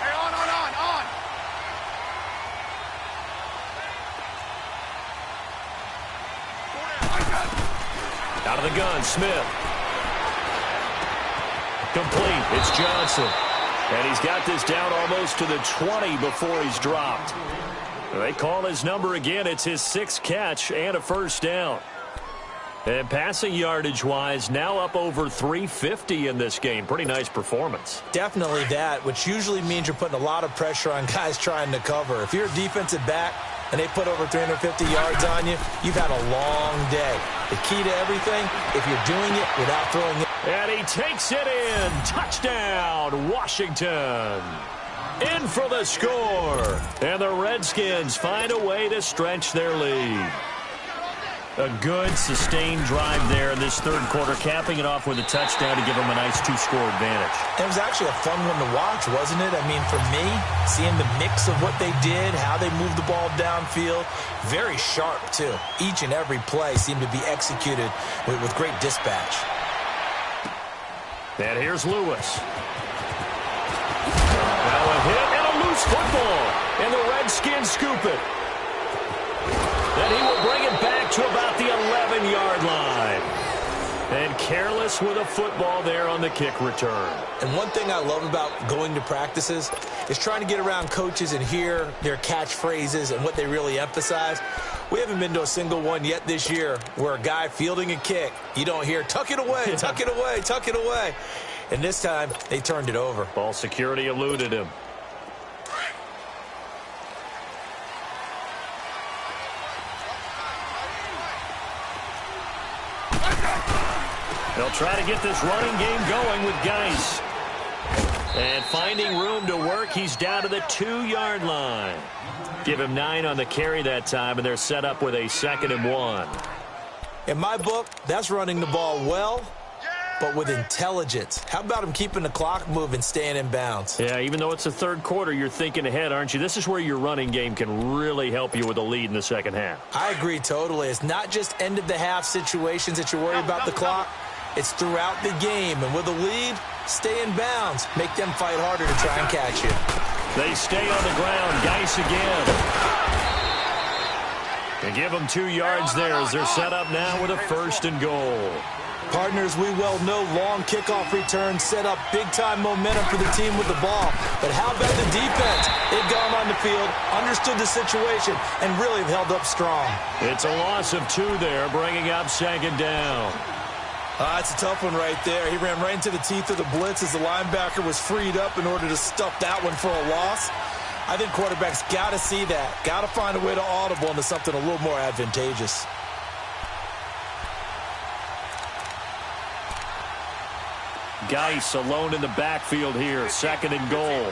Hey, on. Out of the gun, Smith. Complete. It's Johnson. And he's got this down almost to the 20 before he's dropped. They call his number again. It's his 6th catch and a first down. And passing yardage-wise, now up over 350 in this game. Pretty nice performance. Definitely that, which usually means you're putting a lot of pressure on guys trying to cover. If you're a defensive back and they put over 350 yards on you, you've had a long day. The key to everything, if you're doing it without throwing it. And he takes it in. Touchdown, Washington. In for the score. And the Redskins find a way to stretch their lead. A good, sustained drive there in this third quarter, capping it off with a touchdown to give them a nice 2-score advantage. It was actually a fun one to watch, wasn't it? I mean, for me, seeing the mix of what they did, how they moved the ball downfield, very sharp, too. Each and every play seemed to be executed with great dispatch. And here's Lewis. Now a hit and a loose football. And the Redskins scoop it. Then he will bring it back to about the 11-yard line. And careless with a football there on the kick return. And one thing I love about going to practices is trying to get around coaches and hear their catchphrases and what they really emphasize. We haven't been to a single one yet this year where a guy fielding a kick, you don't hear, tuck it away, tuck it away, tuck it away. And this time, they turned it over. Ball security eluded him. They'll try to get this running game going with Geis. And finding room to work, he's down to the 2-yard line. Give him 9 on the carry that time, and they're set up with a 2nd and 1. In my book, that's running the ball well, but with intelligence. How about him keeping the clock moving, staying in bounds? Yeah, even though it's the third quarter, you're thinking ahead, aren't you? This is where your running game can really help you with a lead in the second half. I agree totally. It's not just end-of-the-half situations that you worry about the clock. It's throughout the game. And with a lead, stay in bounds. Make them fight harder to try and catch you. They stay on the ground. Geis again. They give them 2 yards there as they're set up now with a 1st and goal. Partners, we well know long kickoff returns set up big-time momentum for the team with the ball. But how about the defense? They've gone on the field, understood the situation, and really have held up strong. It's a loss of 2 there, bringing up 2nd down. That's a tough one right there. He ran right into the teeth of the blitz as the linebacker was freed up in order to stuff that one for a loss. I think quarterbacks got to see that. Got to find a way to audible into something a little more advantageous. Geis alone in the backfield here. 2nd and goal.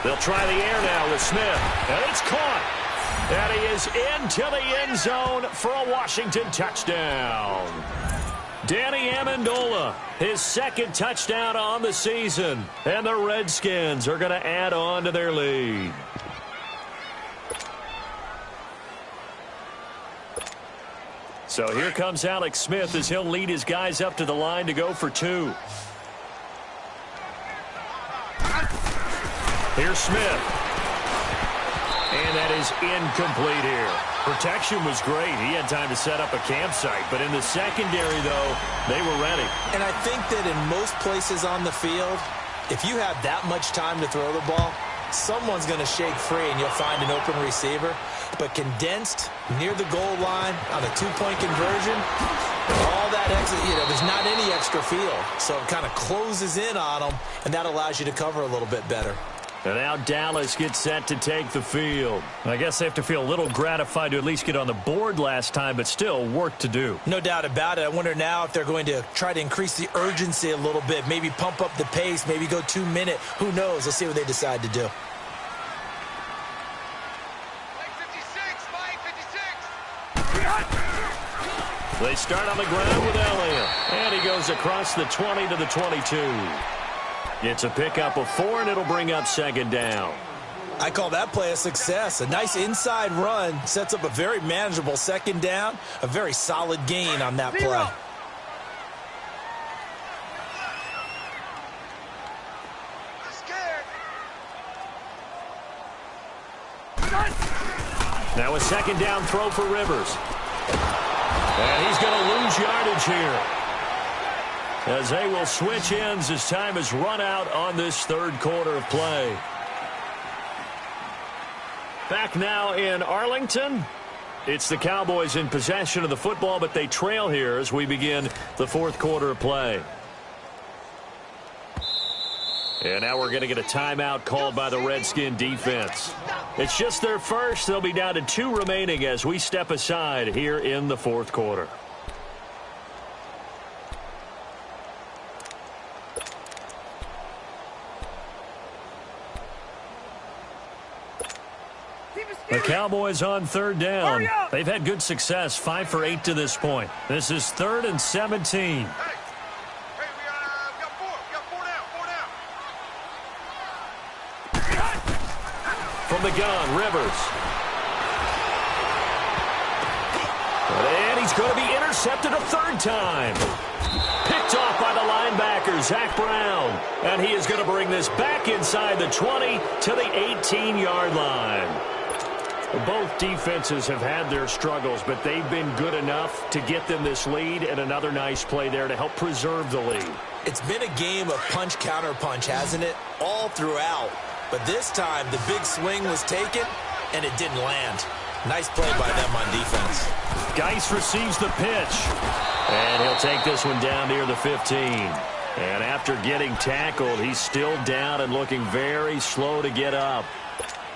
They'll try the air now with Smith. And it's caught. And he is into the end zone for a Washington touchdown. Danny Amendola, his 2nd touchdown on the season. And the Redskins are going to add on to their lead. So here comes Alex Smith as he'll lead his guys up to the line to go for 2. Here's Smith. And that is incomplete here. Protection was great. He had time to set up a campsite. But in the secondary, though, they were ready. And I think that in most places on the field, if you have that much time to throw the ball, someone's going to shake free and you'll find an open receiver. But condensed near the goal line on a 2-point conversion, all that extra, there's not any extra field. So it kind of closes in on them, and that allows you to cover a little bit better. And now Dallas gets set to take the field. I guess they have to feel a little gratified to at least get on the board last time, but still work to do. No doubt about it. I wonder now if they're going to try to increase the urgency a little bit, maybe pump up the pace, maybe go 2-minute. Who knows? Let's see what they decide to do. They start on the ground with Elliott. And he goes across the 20 to the 22. It's a pickup of 4, and it'll bring up 2nd down. I call that play a success. A nice inside run sets up a very manageable 2nd down. A very solid gain on that play. Now a 2nd down throw for Rivers. And he's going to lose yardage here, as they will switch ends as time is run out on this 3rd quarter of play. Back now in Arlington. It's the Cowboys in possession of the football, but they trail here as we begin the 4th quarter of play. And now we're going to get a timeout called by the Redskin defense. It's just their first. They'll be down to 2 remaining as we step aside here in the 4th quarter. The Cowboys on 3rd down. They've had good success, 5 for 8 to this point. This is 3rd and 17. From the gun, Rivers. And he's going to be intercepted a 3rd time. Picked off by the linebacker, Zach Brown. And he is going to bring this back inside the 20 to the 18-yard line. Both defenses have had their struggles, but they've been good enough to get them this lead, and another nice play there to help preserve the lead. It's been a game of punch-counter-punch, hasn't it? All throughout. But this time, the big swing was taken, and it didn't land. Nice play by them on defense. Geis receives the pitch, and he'll take this one down near the 15. And after getting tackled, he's still down and looking very slow to get up.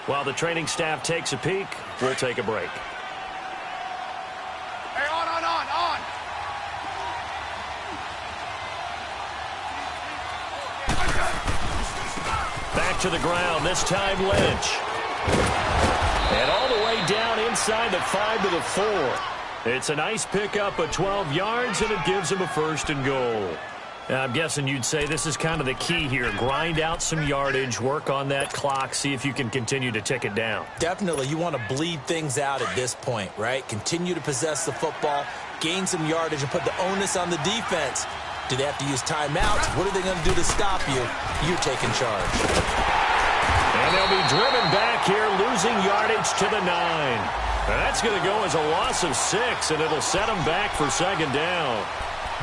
While the training staff takes a peek, we'll take a break. Hey, on. Back to the ground, this time Lynch. And all the way down inside the 5 to the 4. It's a nice pickup of 12 yards, and it gives him a 1st and goal. Now, I'm guessing you'd say this is kind of the key here. Grind out some yardage, work on that clock, see if you can continue to tick it down. Definitely. You want to bleed things out at this point, right? Continue to possess the football, gain some yardage, and put the onus on the defense. Do they have to use timeouts? What are they going to do to stop you? You're taking charge. And they'll be driven back here, losing yardage to the 9. And that's going to go as a loss of 6, and it'll set them back for 2nd down.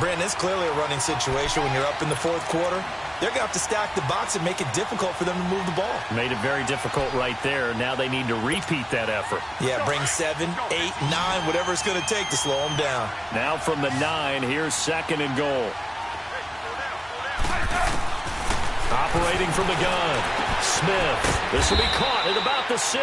Brandon, it's clearly a running situation when you're up in the 4th quarter. They're going to have to stack the box and make it difficult for them to move the ball. Made it very difficult right there. Now they need to repeat that effort. Yeah, bring 7, 8, 9, whatever it's going to take to slow them down. Now from the 9, here's 2nd and goal. Operating from the gun, Smith. This will be caught at about the 6.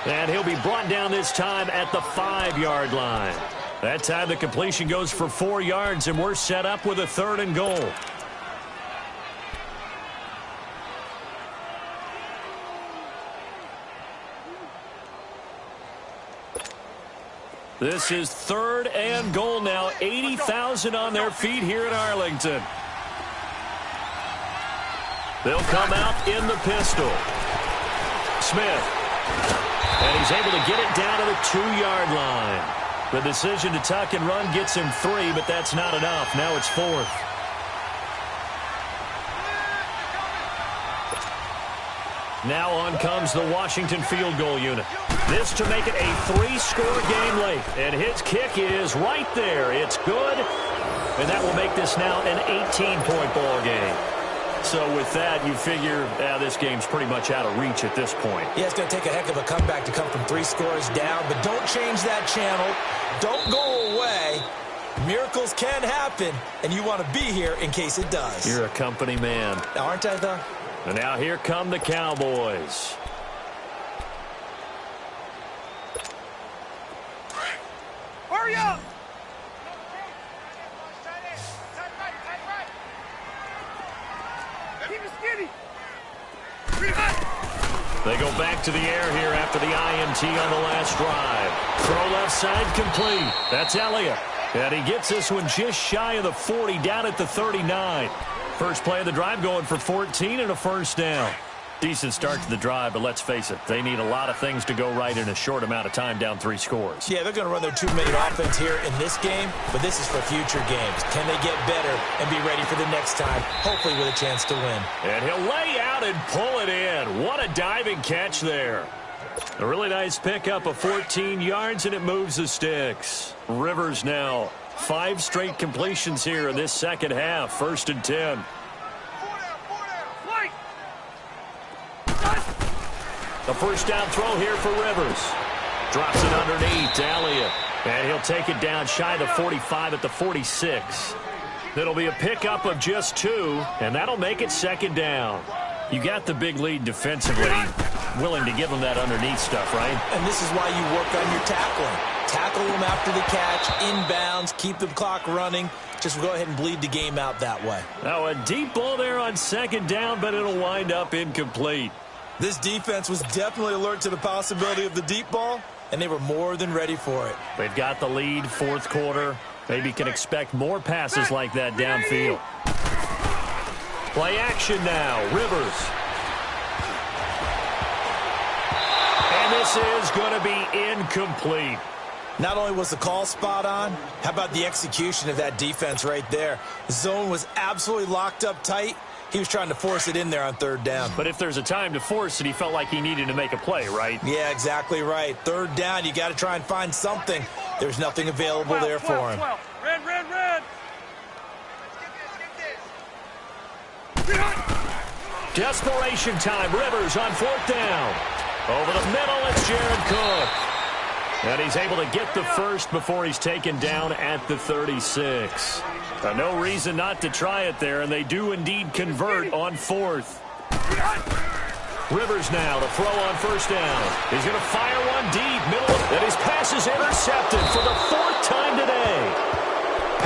And he'll be brought down this time at the 5-yard line. That time the completion goes for 4 yards, and we're set up with a 3rd and goal. This is 3rd and goal now. 80,000 on their feet here in Arlington. They'll come out in the pistol. Smith. And he's able to get it down to the 2-yard line. The decision to tuck and run gets him 3, but that's not enough. Now it's 4th. Now on comes the Washington field goal unit. This to make it a 3-score game late. And his kick is right there. It's good. And that will make this now an 18-point ball game. So with that, you figure this game's pretty much out of reach at this point. Yeah, it's going to take a heck of a comeback to come from 3 scores down, but don't change that channel. Don't go away. Miracles can happen, and you want to be here in case it does. You're a company man. Aren't I, though? And now here come the Cowboys. Hurry up! Keep it skinny. They go back to the air here after the INT on the last drive. Throw left side complete. That's Elliott. And he gets this one just shy of the 40, down at the 39. First play of the drive going for 14 and a 1st down. Decent start to the drive, but let's face it, they need a lot of things to go right in a short amount of time, down 3 scores. Yeah, they're going to run their 2-minute offense here in this game, but this is for future games. Can they get better and be ready for the next time, hopefully with a chance to win? And he'll lay out and pull it in. What a diving catch there. A really nice pickup of 14 yards, and it moves the sticks. Rivers now 5 straight completions here in this 2nd half. 1st and 10. The 1st down throw here for Rivers. Drops it underneath to Elliott. And he'll take it down shy of the 45 at the 46. It'll be a pickup of just 2, and that'll make it 2nd down. You got the big lead defensively. Willing to give them that underneath stuff, right? And this is why you work on your tackling. Tackle them after the catch, inbounds, keep the clock running. Just go ahead and bleed the game out that way. Now a deep ball there on 2nd down, but it'll wind up incomplete. This defense was definitely alert to the possibility of the deep ball, and they were more than ready for it. They've got the lead, 4th quarter. Maybe can expect more passes like that downfield. Play action now, Rivers. And this is going to be incomplete. Not only was the call spot on, how about the execution of that defense right there? The zone was absolutely locked up tight. He was trying to force it in there on third down. But if there's a time to force it, he felt like he needed to make a play, right? Yeah, exactly right. Third down, you got to try and find something. There's nothing available there for him. Red, red, red. Desperation time. Rivers on fourth down. Over the middle, it's Jared Cook. And he's able to get the first before he's taken down at the 36. No reason not to try it there, and they do indeed convert on fourth. Rivers now to throw on first down. He's going to fire one deep, middle, and his pass is intercepted for the fourth time today.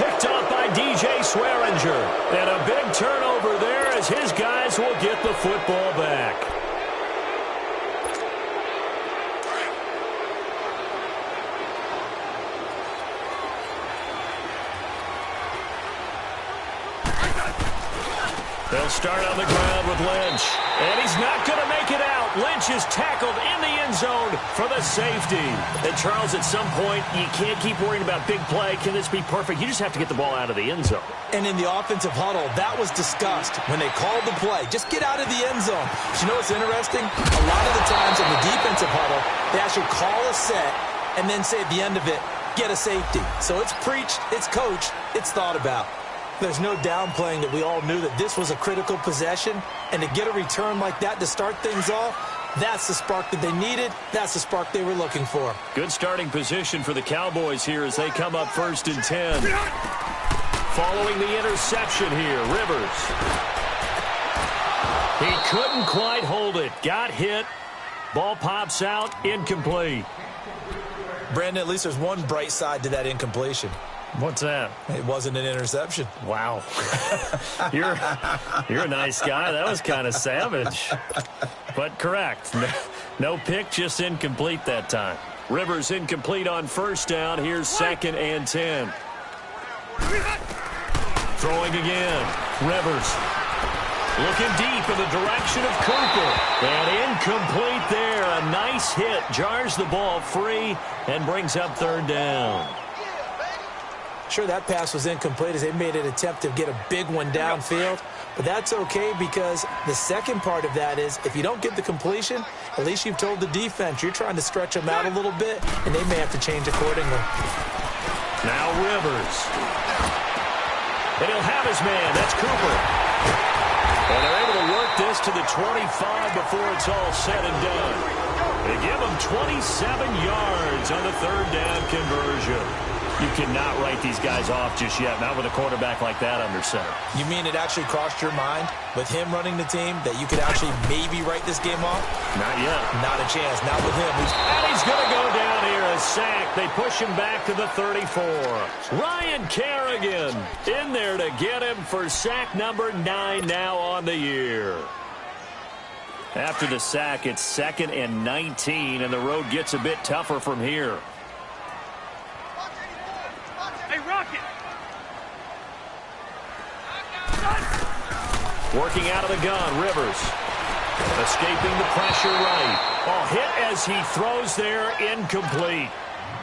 Picked up by DJ Swearinger. And a big turnover there as his guys will get the football back. They'll start on the ground with Lynch. And he's not going to make it out. Lynch is tackled in the end zone for the safety. And, Charles, at some point, you can't keep worrying about big play. Can this be perfect? You just have to get the ball out of the end zone. And in the offensive huddle, that was discussed when they called the play. Just get out of the end zone. But you know what's interesting? A lot of the times in the defensive huddle, they actually call a set and then say at the end of it, get a safety. So it's preached, it's coached, it's thought about. There's no downplaying that we all knew that this was a critical possession, and to get a return like that to start things off, that's the spark that they needed. That's the spark they were looking for. Good starting position for the Cowboys here as they come up 1st and 10. Following the interception here, Rivers. He couldn't quite hold it. Got hit. Ball pops out. Incomplete. Brandon, at least there's one bright side to that incompletion. What's that? It wasn't an interception. Wow. You're a nice guy. That was kind of savage. But correct. No pick, just incomplete that time. Rivers incomplete on first down. Here's 2nd and 10. Throwing again. Rivers looking deep in the direction of Cooper. And incomplete there. A nice hit. Jars the ball free and brings up 3rd down. Sure, that pass was incomplete as they made an attempt to get a big one downfield. But that's okay because the second part of that is if you don't get the completion, at least you've told the defense you're trying to stretch them out a little bit, and they may have to change accordingly. Now Rivers. And he'll have his man. That's Cooper. And they're able to work this to the 25 before it's all said and done. They give him 27 yards on the 3rd down conversion. You cannot write these guys off just yet, not with a quarterback like that under center. You mean it actually crossed your mind with him running the team that you could actually maybe write this game off? Not yet. Not a chance. Not with him. And he's going to go down here, a sack. They push him back to the 34. Ryan Kerrigan in there to get him for sack number 9 now on the year. After the sack, it's 2nd and 19, and the road gets a bit tougher from here. Working out of the gun, Rivers. Escaping the pressure right. Oh, hit as he throws there, incomplete.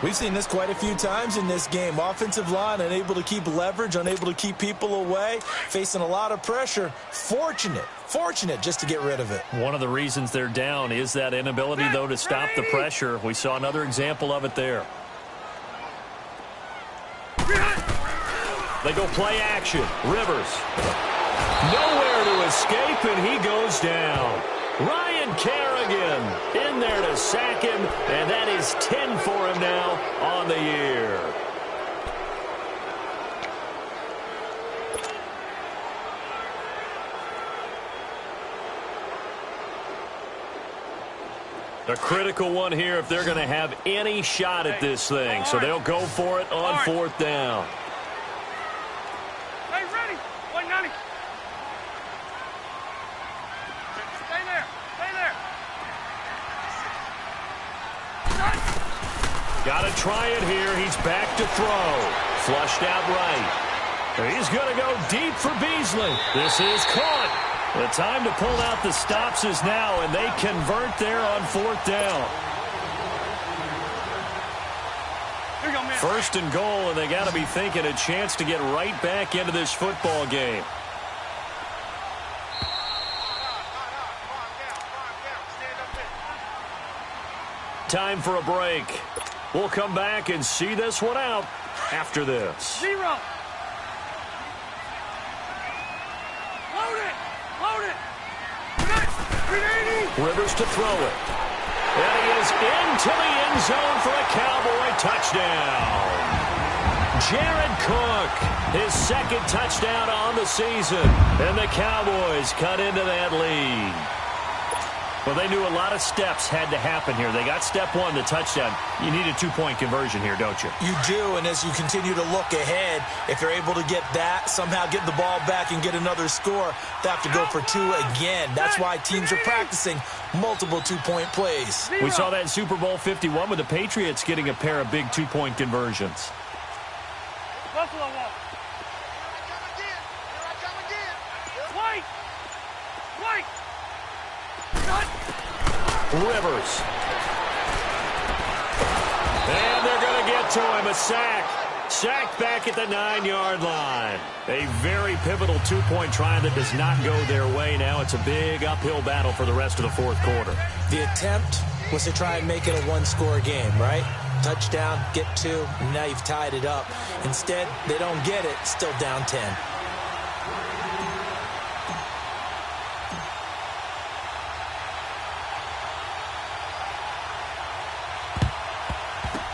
We've seen this quite a few times in this game. Offensive line unable to keep leverage, unable to keep people away, facing a lot of pressure. Fortunate just to get rid of it. One of the reasons they're down is that inability, though, to stop the pressure. We saw another example of it there. They go play action. Rivers. Nowhere to escape, and he goes down. Ryan Kerrigan in there to sack him, and that is 10 for him now on the year. A critical one here if they're going to have any shot at this thing. So they'll go for it on 4th down. Hey, ready. 190. Stay there. Stay there. Got to try it here. He's back to throw. Flushed out right. He's going to go deep for Beasley. This is caught. The time to pull out the stops is now, and they convert there on 4th down. First and goal, and they got to be thinking a chance to get right back into this football game. Time for a break. We'll come back and see this one out after this. 0. Load it! Load it! 380! Rivers to throw it. And he is into the end zone for a Cowboy touchdown. Jared Cook, his second touchdown on the season. And the Cowboys cut into that lead. Well, they knew a lot of steps had to happen here. They got step one, the touchdown. You need a two-point conversion here, don't you? You do, and as you continue to look ahead, if they're able to get that, somehow get the ball back and get another score, they have to go for two again. That's why teams are practicing multiple two-point plays. We saw that in Super Bowl 51 with the Patriots getting a pair of big two-point conversions. Buffalo wall. White! White! Rivers. And they're going to get to him. A sack. Sacked back at the 9-yard line. A very pivotal two-point try that does not go their way. Now it's a big uphill battle for the rest of the fourth quarter. The attempt was to try and make it a one-score game, right? Touchdown, get two, and now you've tied it up. Instead, they don't get it, still down 10.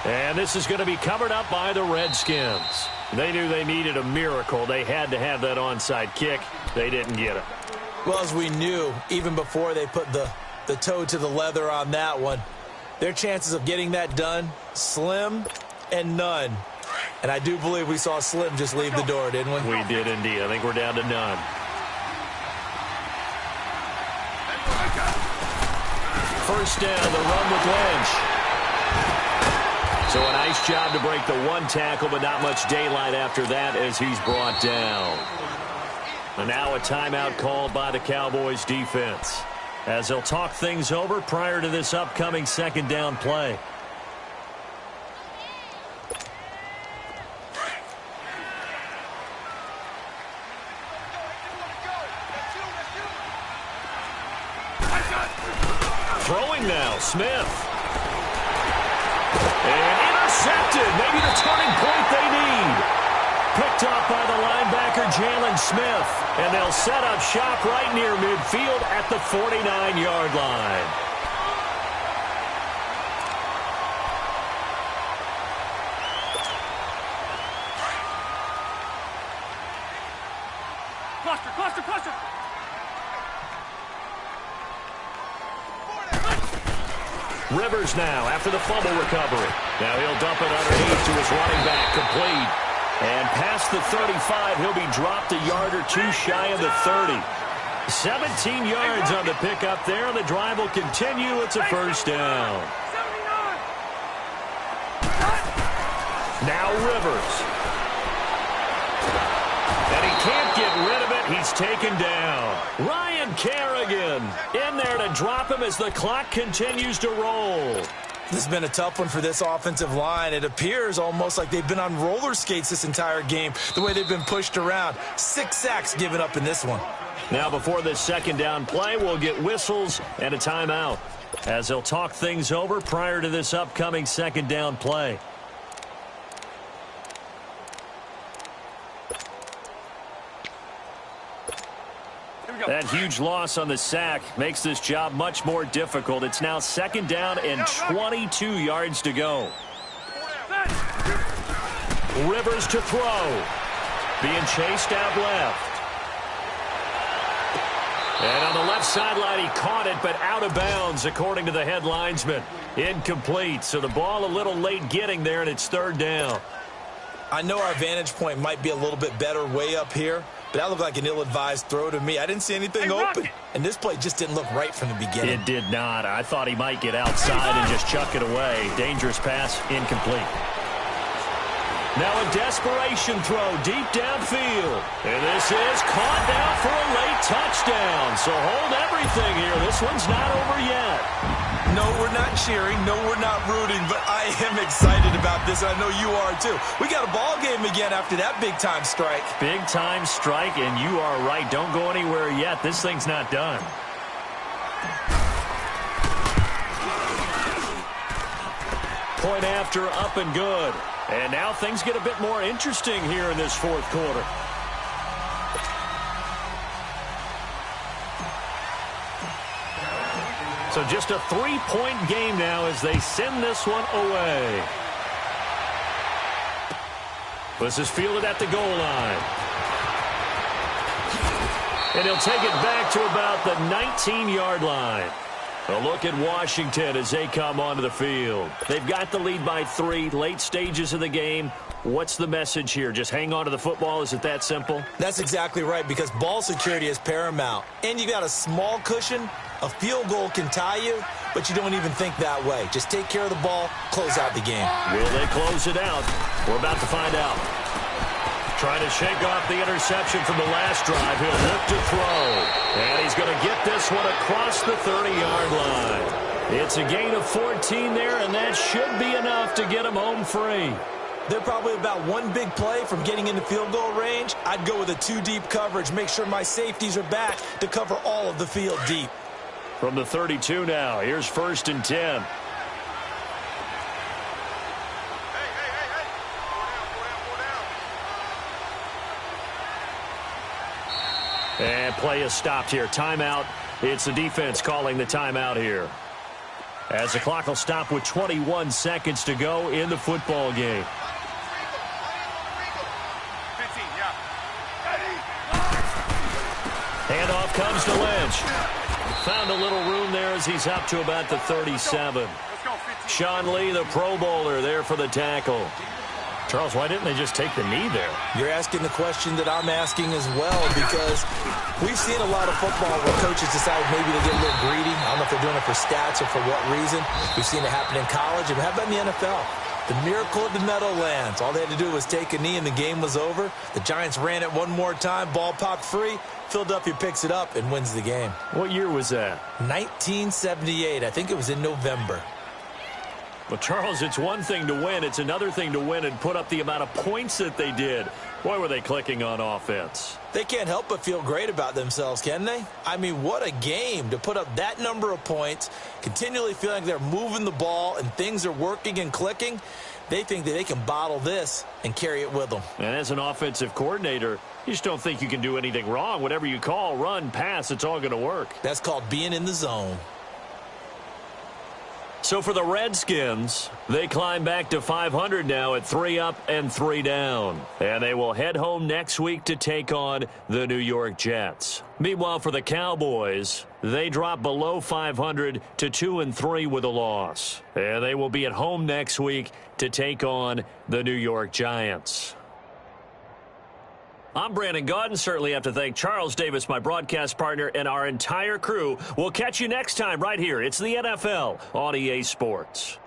And this is going to be covered up by the Redskins. They knew they needed a miracle. They had to have that onside kick. They didn't get it. Well, as we knew, even before they put the toe to the leather on that one, their chances of getting that done, slim and none. And I do believe we saw Slim just leave the door, didn't we? We did indeed. I think we're down to none. First down, the run with Lynch. So a nice job to break the one tackle, but not much daylight after that as he's brought down. And now a timeout called by the Cowboys defense as they'll talk things over prior to this upcoming second down play. Throwing now, Smith. And intercepted, maybe the turning point they need. Picked up by the linebacker, Jalen Smith. And they'll set up shop right near midfield at the 49-yard line. Cluster, cluster, cluster! Rivers now after the fumble recovery. Now he'll dump it underneath to his running back, complete. And past the 35, he'll be dropped a yard or two shy of the 30. 17 yards on the pickup there, and the drive will continue. It's a first down. 79! Now Rivers. And he can't get rid of it. He's taken down. Ryan Kerrigan in there to drop him as the clock continues to roll. This has been a tough one for this offensive line. It appears almost like they've been on roller skates this entire game, the way they've been pushed around. 6 sacks given up in this one. Now before this second down play, we'll get whistles and a timeout as they'll talk things over prior to this upcoming second down play. That huge loss on the sack makes this job much more difficult. It's now second down and 22 yards to go. Rivers to throw. Being chased out left. And on the left sideline, he caught it, but out of bounds, according to the head linesman. Incomplete. So the ball a little late getting there, and it's third down. I know our vantage point might be a little bit better way up here, but that looked like an ill-advised throw to me. I didn't see anything open, and this play just didn't look right from the beginning. It did not. I thought he might get outside and just chuck it away. Dangerous pass, incomplete. Now a desperation throw deep downfield. And this is caught now for a late touchdown. So hold everything here. This one's not over yet. No, we're not cheering. No, we're not rooting. But I am excited about this. I know you are, too. We got a ball game again after that big-time strike. Big-time strike, and you are right. Don't go anywhere yet. This thing's not done. Point after, up and good. And now things get a bit more interesting here in this fourth quarter. So just a 3-point game now as they send this one away. This is fielded at the goal line. And he'll take it back to about the 19-yard line. A look at Washington as they come onto the field. They've got the lead by 3, late stages of the game. What's the message here? Just hang on to the football? Is it that simple? That's exactly right, because ball security is paramount. And you got a small cushion. A field goal can tie you, but you don't even think that way. Just take care of the ball, close out the game. Will they close it out? We're about to find out. Trying to shake off the interception from the last drive. He'll look to throw. And he's going to get this one across the 30-yard line. It's a gain of 14 there, and that should be enough to get him home free. They're probably about one big play from getting into field goal range. I'd go with a 2-deep coverage. Make sure my safeties are back to cover all of the field deep. From the 32 now, here's 1st and 10. And play is stopped here. Timeout. It's the defense calling the timeout here. As the clock will stop with 21 seconds to go in the football game. 15, yeah. Handoff comes to Lynch. Found a little room there as he's up to about the 37. Sean Lee, the Pro Bowler, there for the tackle. Charles, why didn't they just take the knee there? You're asking the question that I'm asking as well, because we've seen a lot of football where coaches decide maybe to get a little greedy. I don't know if they're doing it for stats or for what reason. We've seen it happen in college. And how about in the NFL? The miracle at the Meadowlands. All they had to do was take a knee and the game was over. The Giants ran it one more time. Ball popped free. Philadelphia picks it up and wins the game. What year was that? 1978. I think it was in November. Well, Charles, it's one thing to win. It's another thing to win and put up the amount of points that they did. Boy, were they clicking on offense. They can't help but feel great about themselves, can they? I mean, what a game to put up that number of points, continually feeling like they're moving the ball and things are working and clicking. They think that they can bottle this and carry it with them. And as an offensive coordinator, you just don't think you can do anything wrong. Whatever you call, run, pass, it's all going to work. That's called being in the zone. So for the Redskins, they climb back to 500 now at 3 up and 3 down. And they will head home next week to take on the New York Jets. Meanwhile, for the Cowboys, they drop below 500 to 2-3 with a loss. And they will be at home next week to take on the New York Giants. I'm Brandon Gaudin. Certainly have to thank Charles Davis, my broadcast partner, and our entire crew. We'll catch you next time right here. It's the NFL on EA Sports.